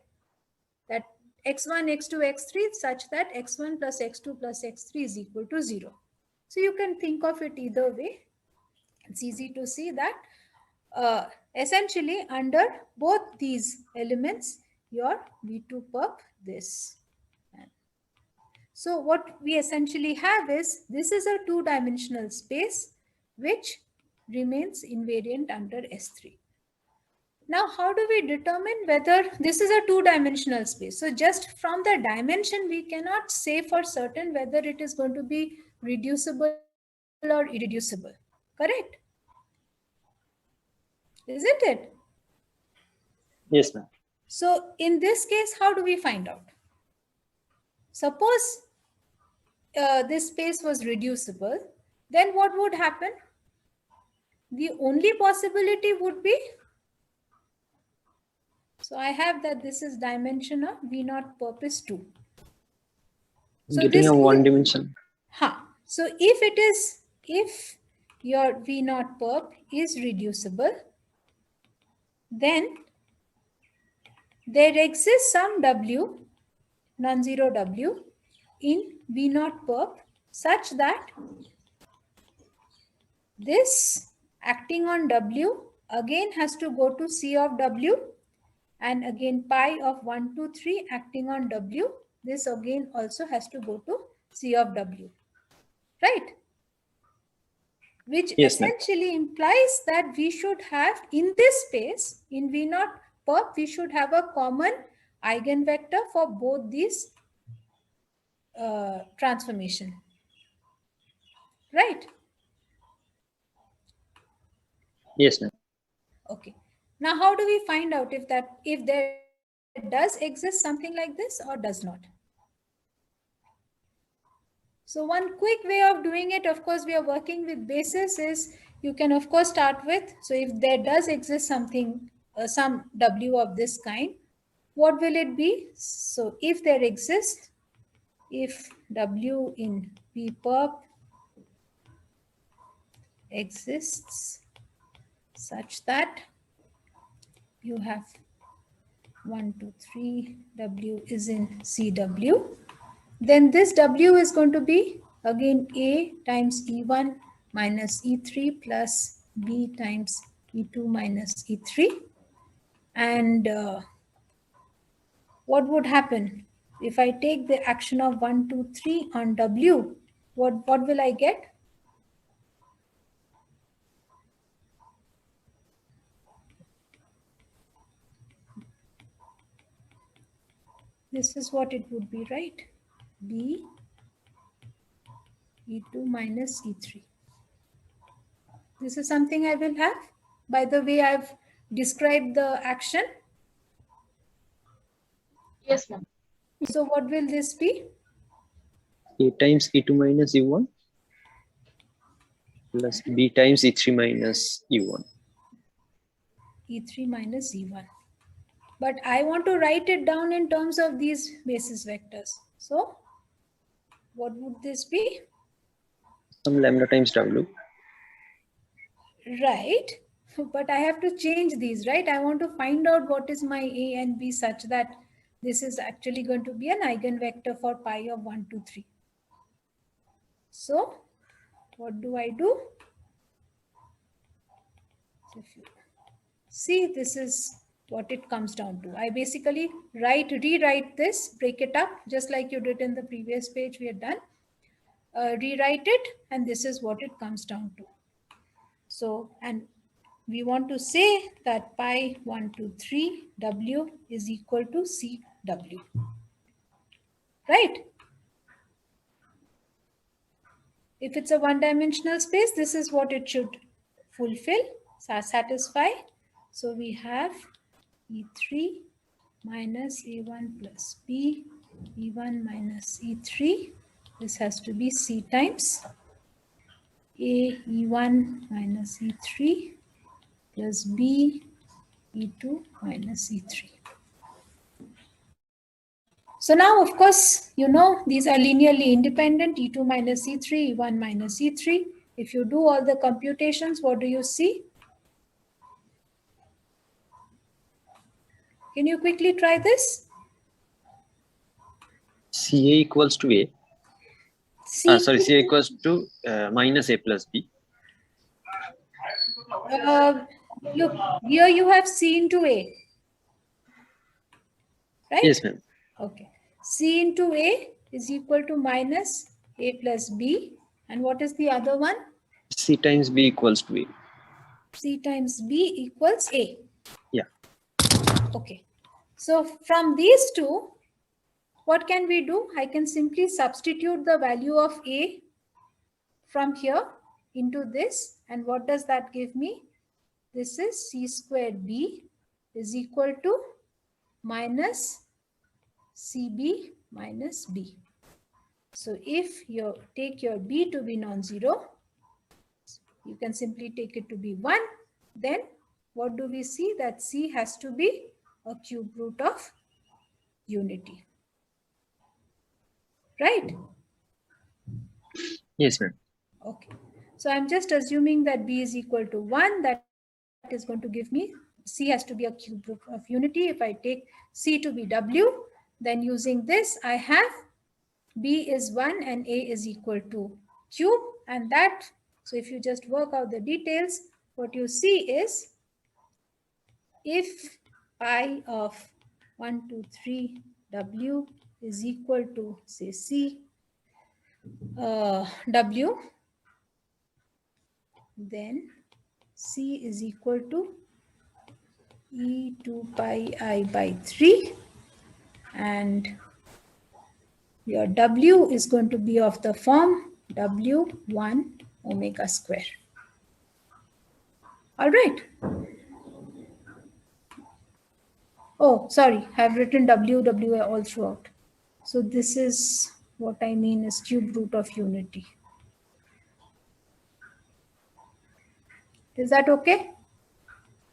C: That x1, x2, x3 such that x1 plus x2 plus x3 is equal to 0. So you can think of it either way. It's easy to see that essentially under both these elements, your V2 perp this. So what we essentially have is, this is a two-dimensional space which remains invariant under S3. Now, how do we determine whether this is a two-dimensional space? So just from the dimension, we cannot say for certain whether it is going to be reducible or irreducible, correct? Isn't it?
E: Yes, ma'am.
C: So in this case, how do we find out? Suppose this space was reducible, then what would happen? The only possibility would be, so I have that this is dimension of V naught perp is 2. So
E: Getting
C: this
E: a one dimension.
C: So if your V naught perp is reducible, then there exists some W, non-zero W, in V naught perp such that this acting on W again has to go to C of W, and again pi of 1, 2, 3 acting on W, this again also has to go to C of W, right? Which essentially implies that we should have in this space, in V naught perp, we should have a common eigenvector for both these transformation, right?
E: Yes, ma'am.
C: Okay. Now, how do we find out if there does exist something like this or does not? So one quick way of doing it, of course, we are working with basis, is you can of course start with, so if there does exist something, some W of this kind, what will it be? So if there exists, if W in V perp exists such that you have 1, 2, 3, W is in CW, then this W is going to be again A times E1 minus E3 plus B times E2 minus E3. And what would happen? If I take the action of 1, 2, 3 on W, what will I get? This is what it would be, right? B E2 minus E3. This is something I will have. By the way, I've described the action.
A: Yes, ma'am.
C: So what will this be?
E: A times E2 minus E1 plus B times E3 minus E1.
C: E3 minus E1. But I want to write it down in terms of these basis vectors. So what would this be?
E: Some lambda times W.
C: Right. But I have to change these, right? I want to find out what is my A and B such that this is actually going to be an eigenvector for pi of 1, 2, 3. So what do I do? So if you see, this is what it comes down to. I basically rewrite this, break it up, just like you did in the previous page we had done. Rewrite it, and this is what it comes down to. So, and we want to say that pi 1, 2, 3 W is equal to CW, right? If it's a one-dimensional space, this is what it should fulfill, satisfy. So we have E3 minus E1 plus B, E1 minus E3. This has to be C times A E1 minus E3 plus B E2 minus E3. So now, of course, you know, these are linearly independent, E2 minus E3, E1 minus E3. If you do all the computations, what do you see? Can you quickly try this?
E: CA equals to A. Sorry, CA equals to minus A plus B.
C: Look, here you have C into A. Right?
E: Yes, ma'am.
C: Okay. C into A is equal to minus A plus B. And what is the other one?
E: C times B equals to A.
C: C times B equals A.
E: Yeah.
C: Okay. So from these two, what can we do? I can simply substitute the value of A from here into this. And what does that give me? This is C squared B is equal to minus CB minus B. So if you take your B to be non-zero, you can simply take it to be 1. Then what do we see? That C has to be a cube root of unity. Right?
E: Yes, ma'am.
C: Okay. So I'm just assuming that B is equal to 1. That is going to give me C has to be a cube root of unity. If I take C to be W, then using this, I have B is 1 and A is equal to cube. And that, so if you just work out the details, what you see is if I of 1, 2, 3 W is equal to, say, C W, then C is equal to E2 pi I by 3, and your W is going to be of the form W1 omega square. All right. Oh, sorry, I've written W all throughout. So this is what I mean is cube root of unity. Is that okay?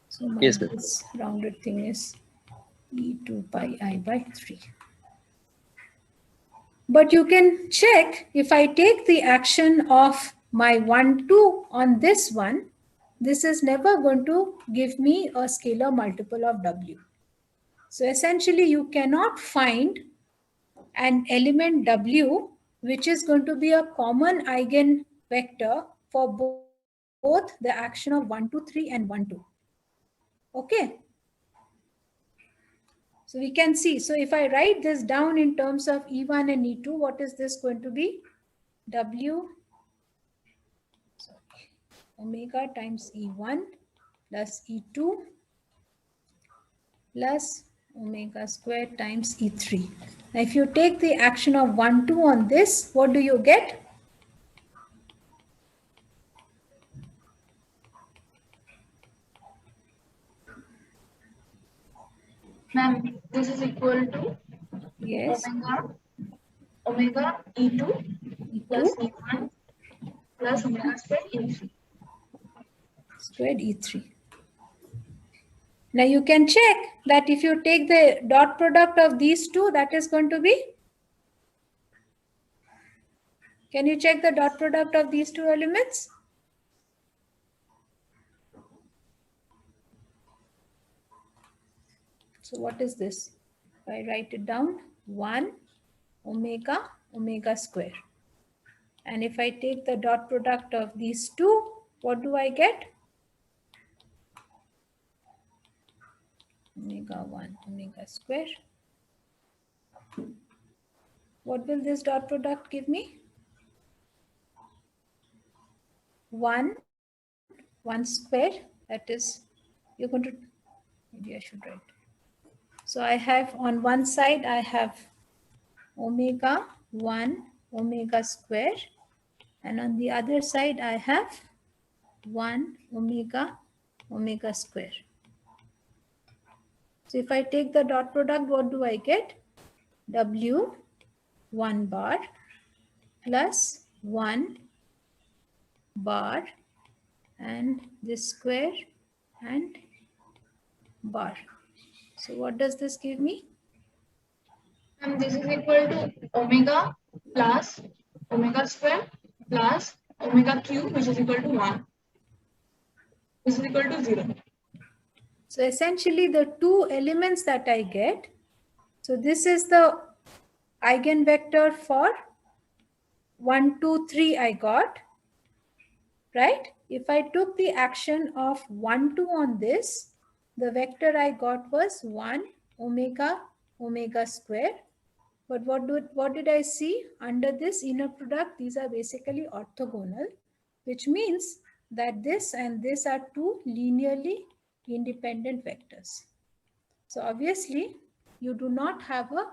C: So my
E: Yes, ma'am.
C: this rounded thing is E2 pi I by 3. But you can check if I take the action of my 1, 2 on this one, this is never going to give me a scalar multiple of W. So essentially you cannot find an element W which is going to be a common eigenvector for both the action of 1, 2, 3 and 1, 2. Okay. So we can see, so if I write this down in terms of E1 and E2, what is this going to be? W omega times E1 plus E2 plus omega square times E3. Now if you take the action of 1, 2 on this, what do you get?
H: Ma'am, this is equal to
C: Yes.
H: omega E2 plus E1 plus omega square E3.
C: Squared E3. Now you can check that if you take the dot product of these two, that is going to be? Can you check the dot product of these two elements? So what is this? If I write it down, 1 omega square. And if I take the dot product of these two, what do I get? Omega 1 omega square. What will this dot product give me? 1 square. That is, you're going to, maybe I should write. So I have on one side, I have omega 1 omega square. And on the other side, I have 1 omega square. So if I take the dot product, what do I get? W 1 bar plus 1 bar and this square and bar. So what does this give me?
H: And this is equal to omega plus omega square plus omega cube, which is equal to 1. This is equal to 0.
C: So essentially the two elements that I get, so this is the eigenvector for 1, 2, 3 I got, right? If I took the action of 1, 2 on this, the vector I got was 1 omega omega square. But what did I see under this inner product? These are basically orthogonal, which means that this and this are two linearly independent vectors. So obviously, you do not have a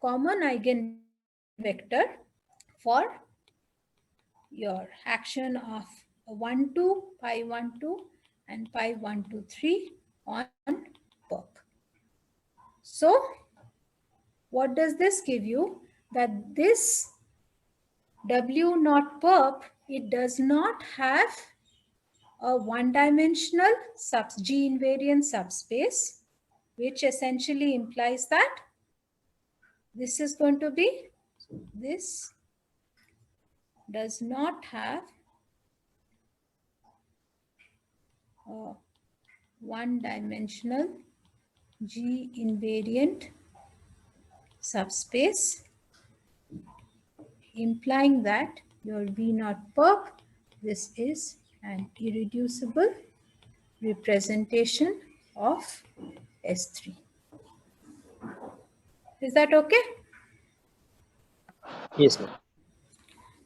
C: common eigenvector for your action of 1, 2, pi 1, 2 and pi 1, 2, 3 on perp. So what does this give you? That this W naught perp, it does not have a one-dimensional G invariant subspace, which essentially implies that this is going to be, this does not have a one-dimensional G invariant subspace, implying that your V naught perp, this is an irreducible representation of S3. Is that okay?
E: Yes, ma'am.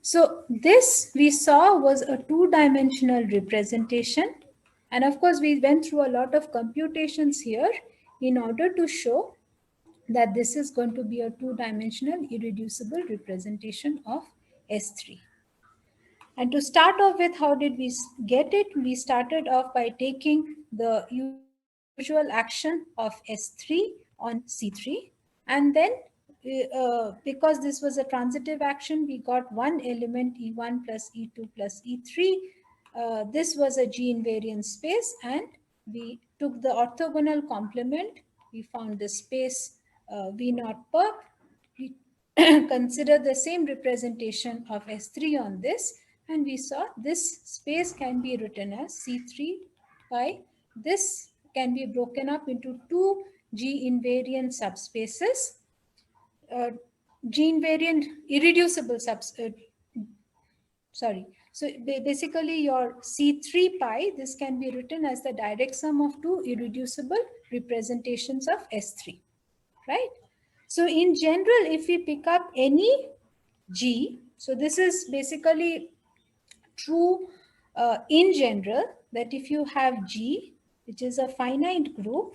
C: So this we saw was a two-dimensional representation. And of course, we went through a lot of computations here in order to show that this is going to be a two-dimensional irreducible representation of S3. And to start off with, how did we get it? We started off by taking the usual action of S3 on C3. And then because this was a transitive action, we got one element E1 plus E2 plus E3. This was a G invariant space, and we took the orthogonal complement. We found the space V naught perp. We consider the same representation of S3 on this, and we saw this space can be written as C3 by this can be broken up into two G invariant subspaces. G invariant irreducible So basically your C3 pi, this can be written as the direct sum of two irreducible representations of S3, right? So in general, if we pick up any G, so this is basically true in general, that if you have G, which is a finite group,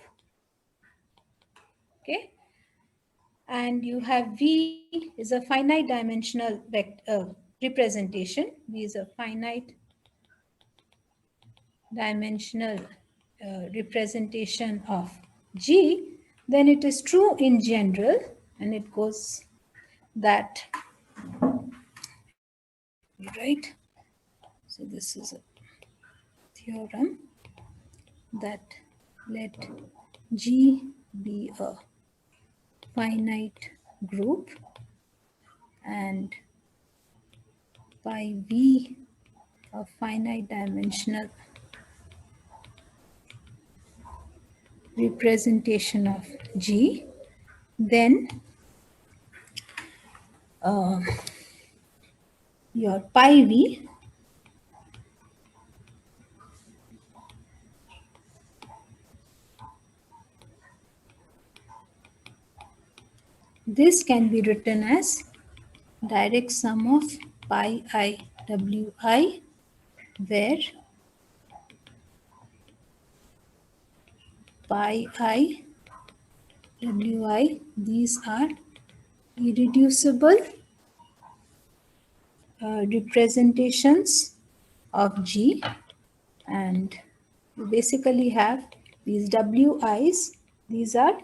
C: okay, and you have V is a finite dimensional representation. V is a finite dimensional representation of G, then it is true in general, and it goes that, right? So this is a theorem that let G be a finite group and pi V a finite dimensional representation of G, then your pi V this can be written as direct sum of pi I Wi, where pi I Wi, these are irreducible representations of G, and you basically have these Wi's, these are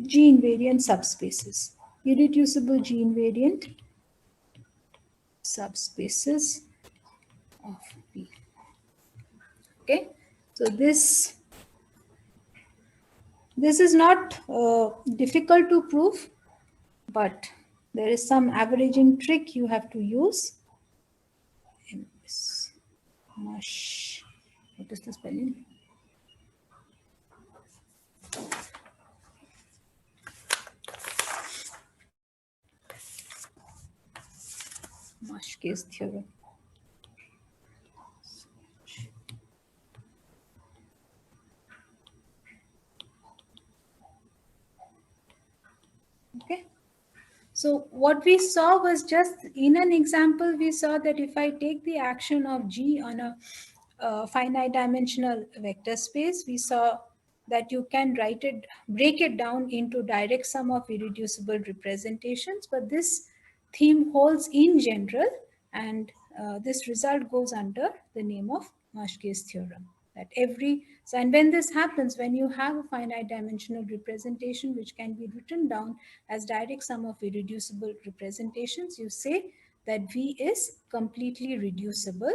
C: G invariant subspaces, irreducible G invariant subspaces of V. Okay, so this is not difficult to prove. but there is some averaging trick you have to use. Mush. What is the spelling? Mush-Case theorem. Okay. So what we saw was just in an example, we saw that if I take the action of G on a finite dimensional vector space, we saw that you can break it down into direct sum of irreducible representations, but this theme holds in general, and this result goes under the name of Mush-Case theorem. That and when this happens, when you have a finite dimensional representation which can be written down as direct sum of irreducible representations, you say that V is completely reducible.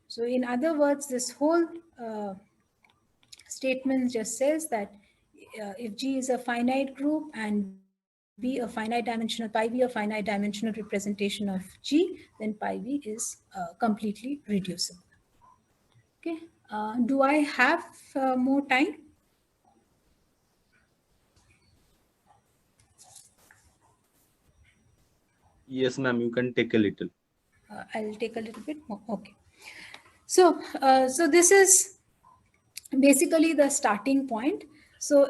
C: So in other words, this whole statement just says that if G is a finite group and B a finite dimensional, pi V a finite dimensional representation of G, then pi V is completely reducible. Okay, do I have more time?
E: Yes, ma'am, you can take a little.
C: I'll take a little bit more. Okay. So, so this is basically the starting point. So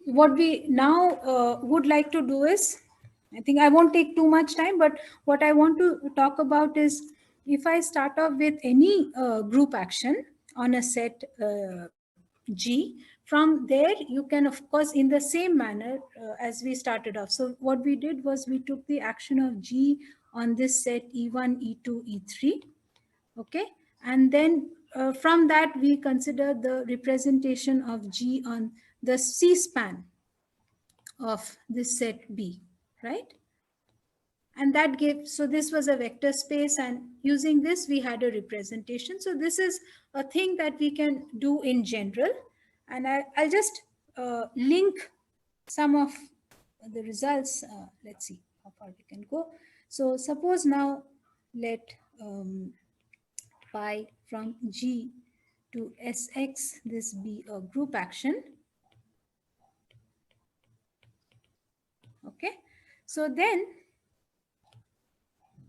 C: what we now would like to do is, I think I won't take too much time, but what I want to talk about is if I start off with any group action on a set G, from there you can of course in the same manner as we started off. So what we did was we took the action of G on this set E1, E2, E3, okay, and then from that we consider the representation of G on the C-span of this set B, right? And that gave, so this was a vector space, and using this we had a representation. So this is a thing that we can do in general, and I'll just link some of the results. Let's see how far we can go. So suppose now let pi from G to Sx, this be a group action. Okay, so then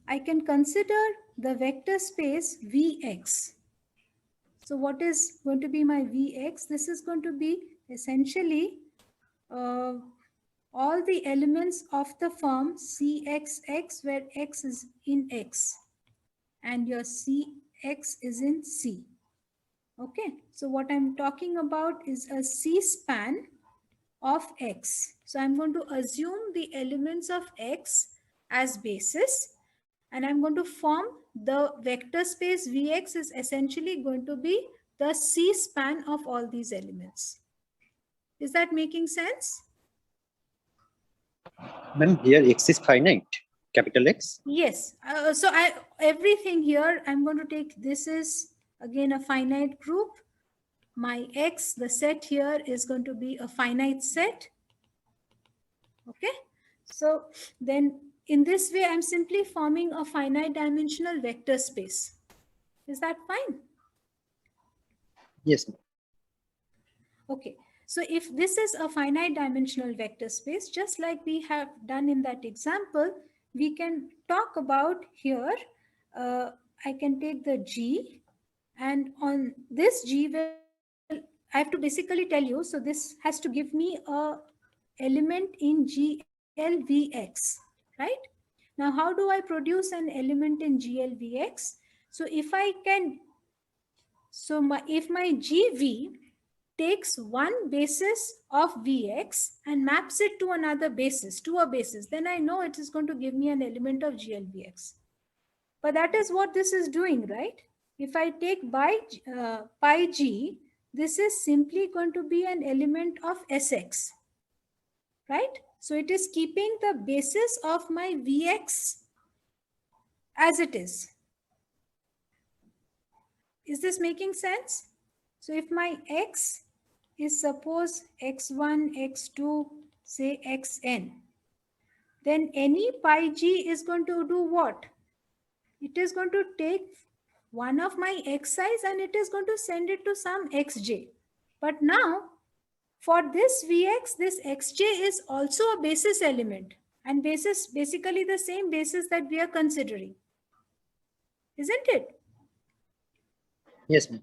C: I can consider the vector space Vx. So what is going to be my Vx? This is going to be essentially all the elements of the form Cxx, where x is in X and your Cx is in C. Okay, so what I'm talking about is a C-span of X. So I'm going to assume the elements of X as basis, and I'm going to form the vector space Vx is essentially going to be the C-span of all these elements. Is that making sense?
E: Ma'am, here X is finite, capital X.
C: Yes. So everything here, I'm going to take, this is again a finite group. My X, the set here is going to be a finite set. Okay. So then in this way, I'm simply forming a finite dimensional vector space. Is that fine?
E: Yes.
C: Okay. So if this is a finite dimensional vector space, just like we have done in that example, we can talk about here, I can take the G, and on this G, well, I have to basically tell you, so this has to give me a element in GLVX, right? Now, how do I produce an element in GLVX? So if I can, so if my GV takes one basis of Vx and maps it to another basis, to a basis, then I know it is going to give me an element of GLVX. But that is what this is doing, right? If I take pi g, this is simply going to be an element of Sx, right? So it is keeping the basis of my Vx as it is. Is this making sense? So if my X is suppose X1, X2, say xn, then any pi g is going to do what? It is going to take one of my xi's and it is going to send it to some xj. But now for this Vx, this xj is also a basis element, and basis basically the same basis that we are considering. Isn't it?
E: Yes, ma'am.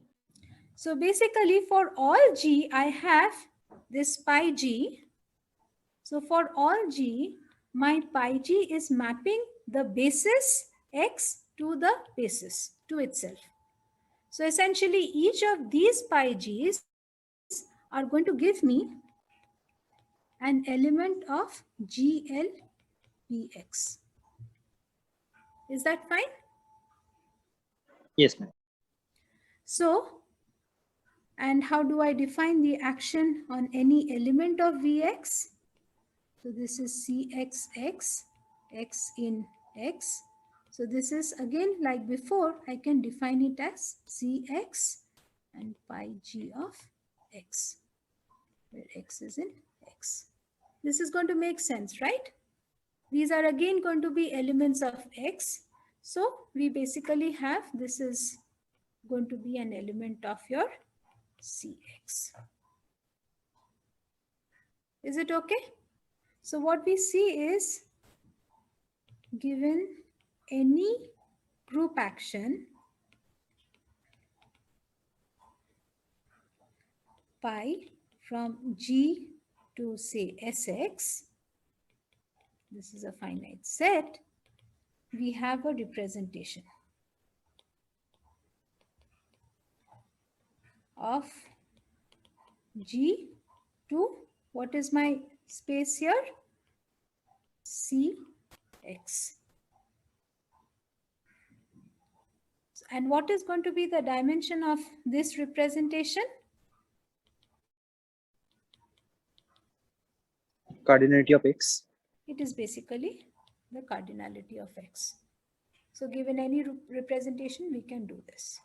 C: So basically for all g, I have this pi g. So for all g, my pi g is mapping the basis x to the basis, to itself. So essentially each of these pi g's are going to give me an element of GLPX. Is that fine?
E: Yes, ma'am.
C: So, and how do I define the action on any element of Vx? So this is CXX, X in X. So this is again like before, I can define it as Cx and pi g of x, where x is in X. This is going to make sense, right? These are again going to be elements of X. So we basically have, this is going to be an element of your Cx. Is it okay? So what we see is, given any group action, pi from G to say Sx, this is a finite set, we have a representation of G to, what is my space here? Cx. And what is going to be the dimension of this representation?
E: Cardinality of x.
C: It is basically the cardinality of x. So given any representation, we can do this.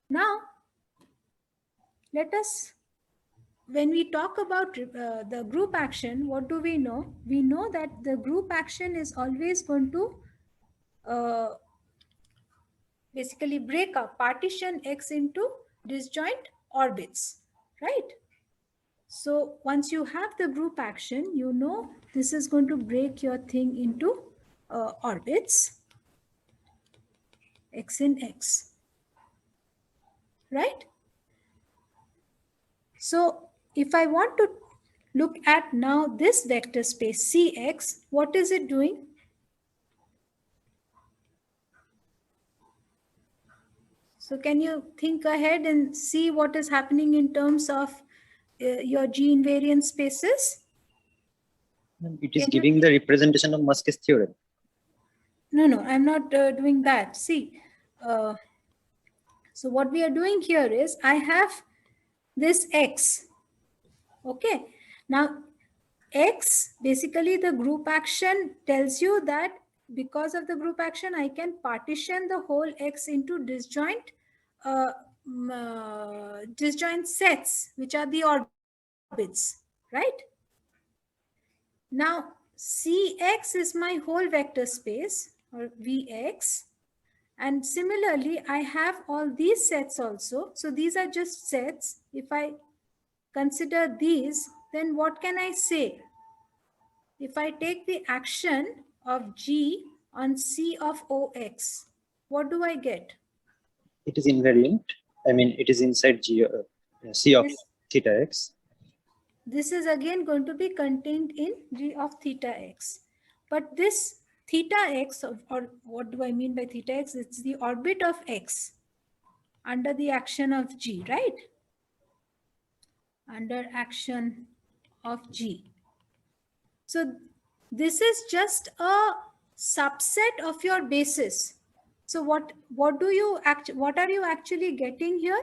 C: Now, let us, when we talk about the group action, what do we know? We know that the group action is always going to basically break up, partition X into disjoint orbits, right? So once you have the group action, you know this is going to break your thing into orbits, X in X, right? So if I want to look at now this vector space Cx, what is it doing? So can you think ahead and see what is happening in terms of your G invariant spaces?
E: It is giving the representation of Musk's theorem.
C: No, I'm not doing that. See, so what we are doing here is I have this X. Okay. Now, X, basically the group action tells you that because of the group action, I can partition the whole X into disjoint sets, which are the orbits, right? Now, Cx is my whole vector space, or Vx. And similarly, I have all these sets also. So these are just sets. If I consider these, then what can I say? If I take the action of G on C of OX, what do I get?
E: It is invariant. I mean, it is inside G, C of theta x.
C: This is again going to be contained in G of theta x. But this theta x, or what do I mean by theta x? It's the orbit of x under the action of G, right? Under action of G. So this is just a subset of your basis. So what are you actually getting here?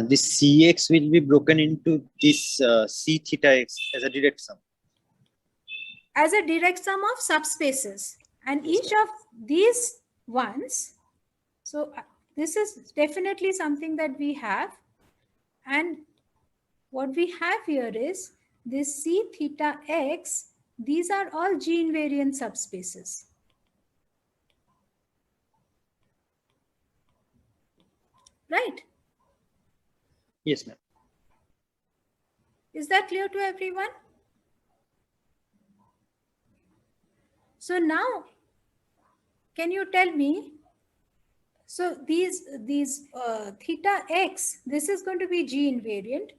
E: This Cx will be broken into this C theta x as a direct sum.
C: As a direct sum of subspaces. And each of these ones, so this is definitely something that we have. And what we have here is this C theta x, these are all G invariant subspaces. Right?
E: Yes, ma'am.
C: Is that clear to everyone? So now, can you tell me, so these theta x, this is going to be G invariant.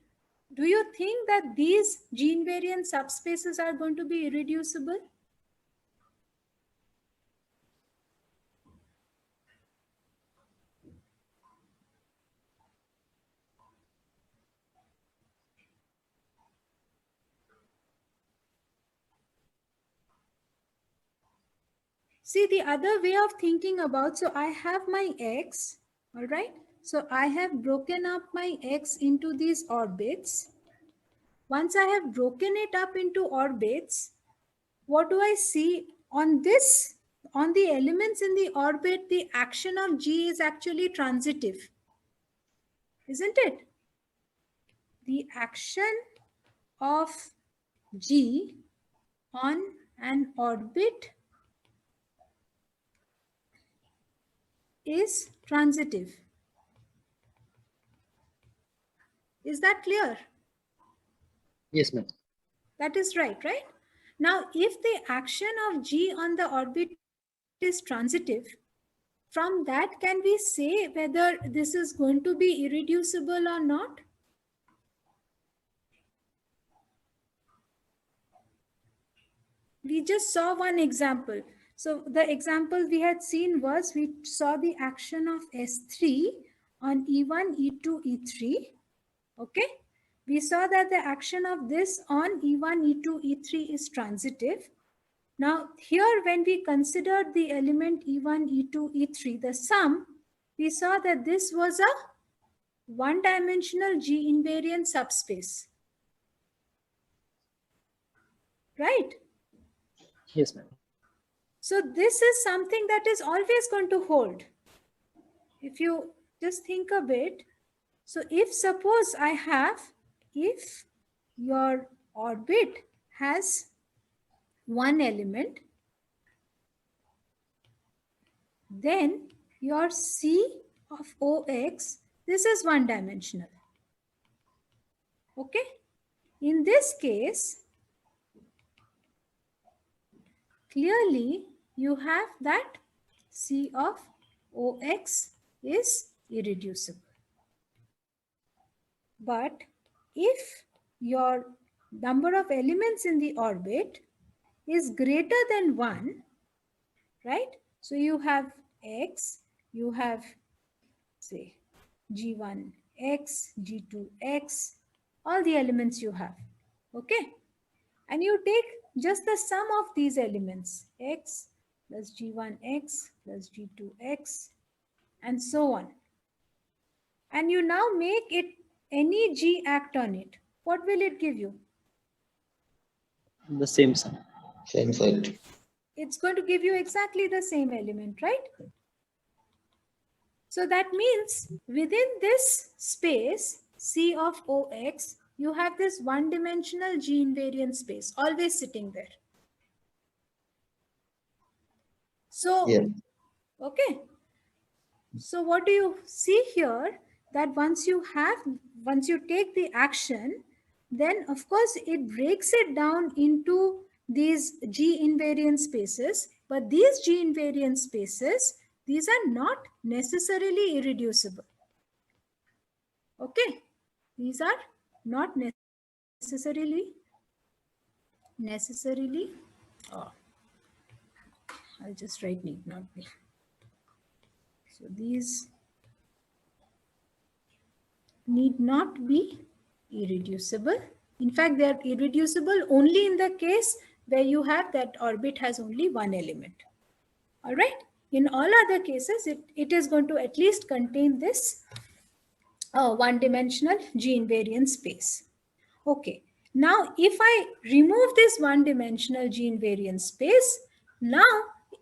C: Do you think that these G invariant subspaces are going to be irreducible? See, the other way of thinking about, so I have my x, all right? So I have broken up my x into these orbits. Once I have broken it up into orbits, what do I see on this? On the elements in the orbit, the action of G is actually transitive, isn't it? The action of G on an orbit is transitive. Is that clear?
E: Yes, ma'am.
C: That is right, right? Now, if the action of G on the orbit is transitive, from that can we say whether this is going to be irreducible or not? We just saw one example. So the example we had seen was we saw the action of S3 on E1, E2, E3. Okay. We saw that the action of this on E1, E2, E3 is transitive. Now here when we considered the element E1, E2, E3, the sum, we saw that this was a one-dimensional G invariant subspace. Right?
E: Yes, ma'am.
C: So this is something that is always going to hold. If you just think a bit, so if suppose I have, if your orbit has one element, then your C of OX, this is one dimensional. Okay. In this case, clearly you have that C of OX is irreducible. But if your number of elements in the orbit is greater than 1, right? So you have X, you have say G1X, G2X, all the elements you have, okay? And you take just the sum of these elements, X plus G1X plus G2X, and so on. And you now make it any G act on it. What will it give you?
E: The same sum.
I: Same set.
C: It's going to give you exactly the same element, right? So that means within this space, C of OX, you have this one-dimensional G invariant space, always sitting there. So,
I: Yes.
C: okay. So what do you see here? That once you take the action, then of course it breaks it down into these G invariant spaces, but these G invariant spaces, these are not necessarily irreducible. Okay, these are not necessarily, I'll just write need not be. So these need not be irreducible. In fact, they are irreducible only in the case where you have that orbit has only one element. All right. In all other cases, it is going to at least contain this one-dimensional G invariant space. Okay. Now, if I remove this one-dimensional G invariant space, now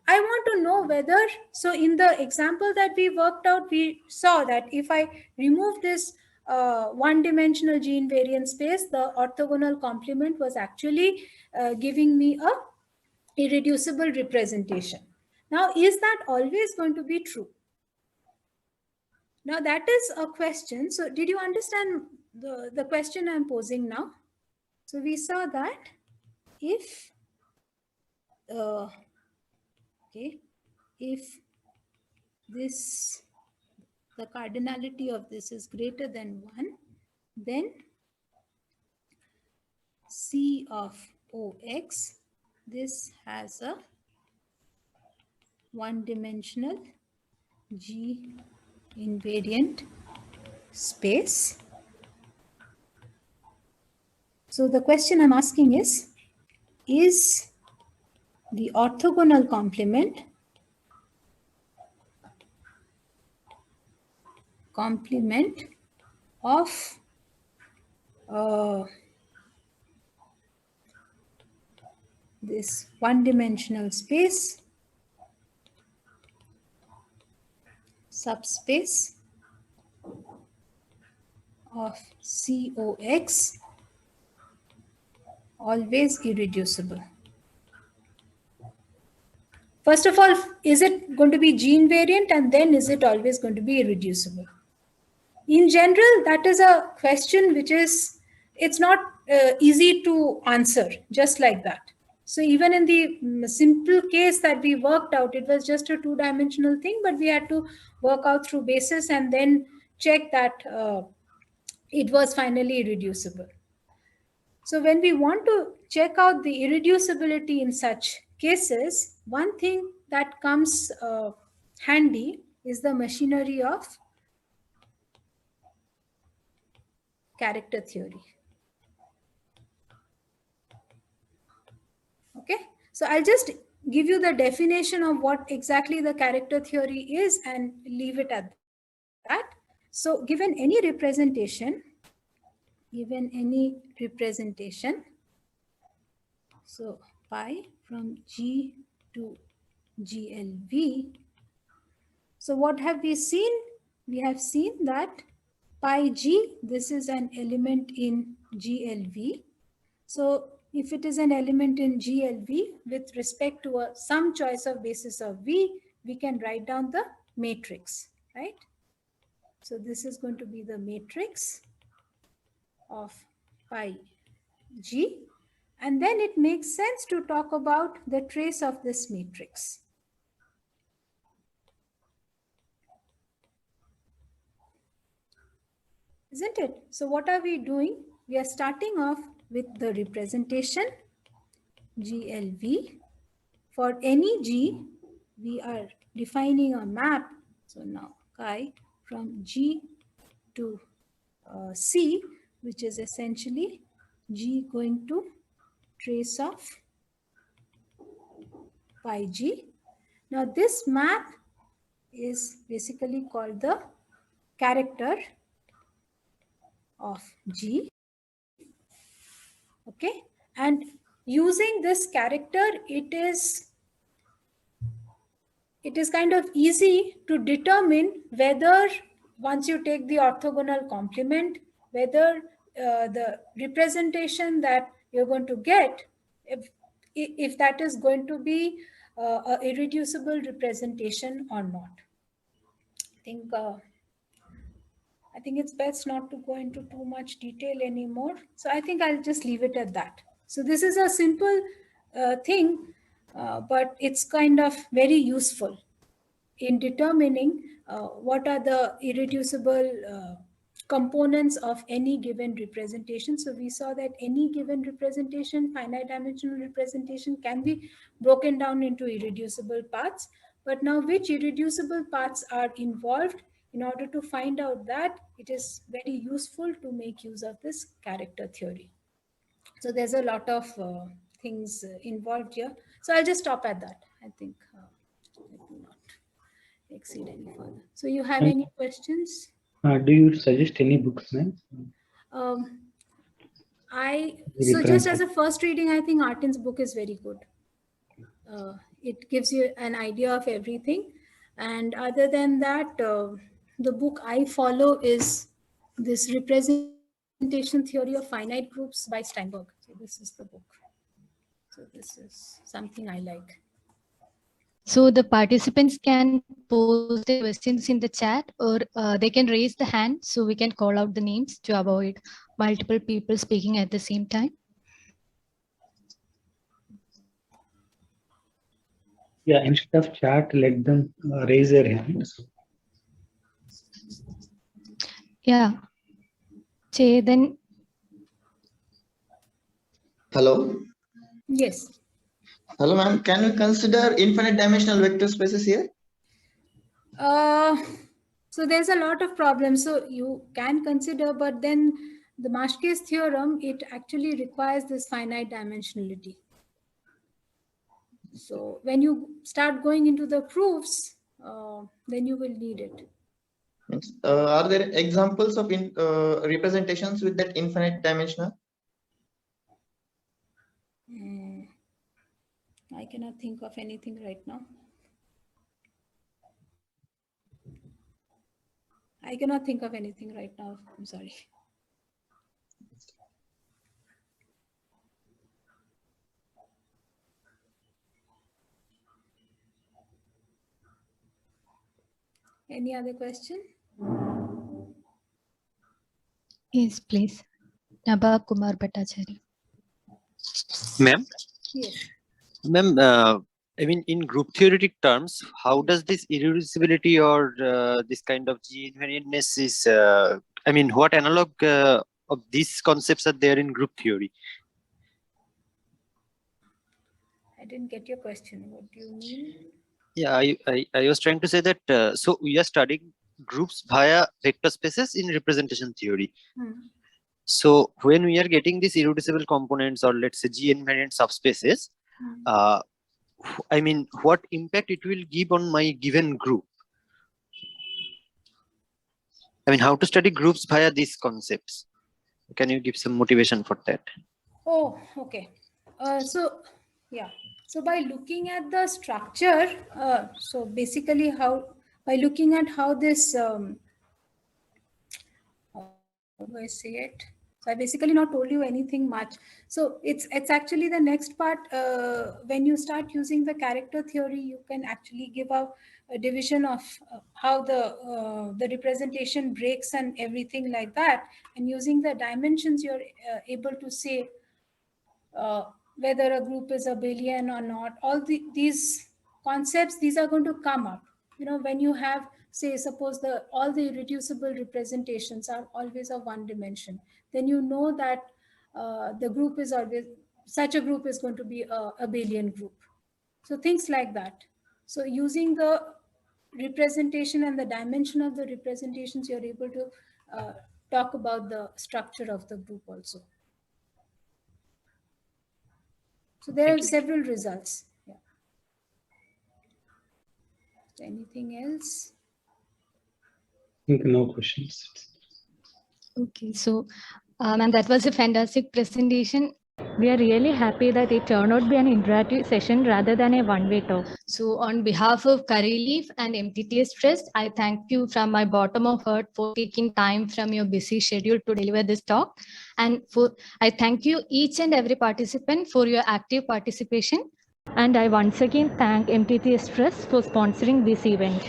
C: I want to know whether, so in the example that we worked out, we saw that if I remove this one-dimensional G invariant space, the orthogonal complement was actually giving me a irreducible representation. Now, is that always going to be true? Now, that is a question. So, did you understand the question I'm posing now? So, we saw that if if this, the cardinality of this is greater than 1, then C of OX, this has a one-dimensional G invariant space. So the question I'm asking is the orthogonal complement of this one-dimensional space subspace of COX always irreducible? First of all, is it going to be G invariant, and then is it always going to be irreducible? In general, that is a question which is, it's not easy to answer just like that. So even in the simple case that we worked out, it was just a two-dimensional thing, but we had to work out through basis and then check that it was finally irreducible. So when we want to check out the irreducibility in such cases, one thing that comes handy is the machinery of character theory. Okay, so I'll just give you the definition of what exactly the character theory is and leave it at that. So given any representation, so pi from G to GLV. So what have we seen? We have seen that pi G, this is an element in GLV. So if it is an element in GLV with respect to some choice of basis of V, we can write down the matrix, right? So this is going to be the matrix of pi G. And then it makes sense to talk about the trace of this matrix. Isn't it? So what are we doing? We are starting off with the representation GLV. For any G, we are defining a map. So now chi from G to C, which is essentially G going to trace of pi G. Now this map is basically called the character of G. Okay, and using this character, it is kind of easy to determine whether, once you take the orthogonal complement, whether the representation that you're going to get, if that is going to be a irreducible representation or not. I think it's best not to go into too much detail anymore. So I think I'll just leave it at that. So this is a simple thing, but it's kind of very useful in determining what are the irreducible components of any given representation. So we saw that any given representation, finite dimensional representation, can be broken down into irreducible parts. But now which irreducible parts are involved? In order to find out that, it is very useful to make use of this character theory. So there's a lot of things involved here. So I'll just stop at that. I think let me not exceed any further. So you have any questions?
B: Do you suggest any books, ma'am?
C: So just as a first reading, I think Artin's book is very good. It gives you an idea of everything. And other than that, the book I follow is this representation theory of finite groups by Steinberg. So this is the book. So this is something I like.
A: So the participants can post their questions in the chat, or they can raise the hand so we can call out the names to avoid multiple people speaking at the same time.
B: Yeah, instead of chat, let them raise their hands.
A: Yeah. Che, then.
I: Hello.
C: Yes.
I: Hello, ma'am. Can we consider infinite dimensional vector spaces here?
C: So there's a lot of problems. So you can consider, but then the Marshke's theorem, it actually requires this finite dimensionality. So when you start going into the proofs, then you will need it.
I: Are there examples of representations with that infinite dimensional?
C: I cannot think of anything right now. I cannot think of anything right now. I'm sorry. Any other question?
A: Yes, please. Nabha Kumar Bhattacharya.
E: Ma'am?
C: Yes.
E: Ma'am, I mean, in group theoretic terms, how does this irreducibility or this kind of G invariantness is, I mean, what analog of these concepts are there in group theory?
C: I didn't get your question. What do you mean?
E: Yeah, I was trying to say that, so we are studying groups via vector spaces in representation theory. So when we are getting these irreducible components, or let's say G invariant subspaces, I mean, what impact it will give on my given group? I mean, how to study groups via these concepts? Can you give some motivation for that?
C: Oh, okay. Yeah. So by looking at the structure, so basically by looking at how this, how do I say it? So I basically not told you anything much. So it's actually the next part. When you start using the character theory, you can actually give a division of how the representation breaks and everything like that. And using the dimensions, you're able to say whether a group is abelian or not. All these concepts, these are going to come up. You know, when you have, say, suppose all the irreducible representations are always of one dimension, then you know that the group is always, such a group is going to be a abelian group. So things like that. So using the representation and the dimension of the representations, you're able to talk about the structure of the group also. So there are several results. Yeah. Anything else?
B: I think no questions.
A: Okay, so and that was a fantastic presentation. We are really happy that it turned out to be an interactive session rather than a one-way talk. So on behalf of CurryLeaf and MTTS Trust, I thank you from my bottom of heart for taking time from your busy schedule to deliver this talk. And I thank you each and every participant for your active participation. And I once again thank MTTS Trust for sponsoring this event.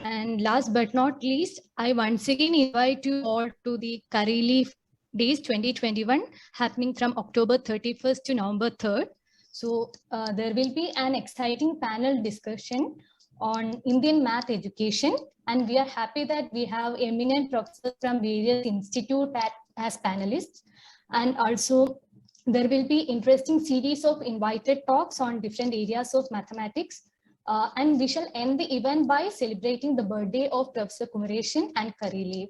A: And last but not least, I once again invite you all to the CurryLeaf Days 2021 happening from October 31st to November 3rd. So there will be an exciting panel discussion on Indian math education. And we are happy that we have eminent professors from various institutes as panelists. And also there will be interesting series of invited talks on different areas of mathematics. And we shall end the event by celebrating the birthday of Professor Kumaresan and CurryLeaf.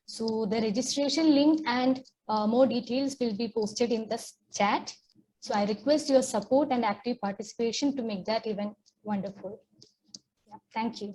A: So the registration link and more details will be posted in the chat. So I request your support and active participation to make that event wonderful. Yeah, thank you.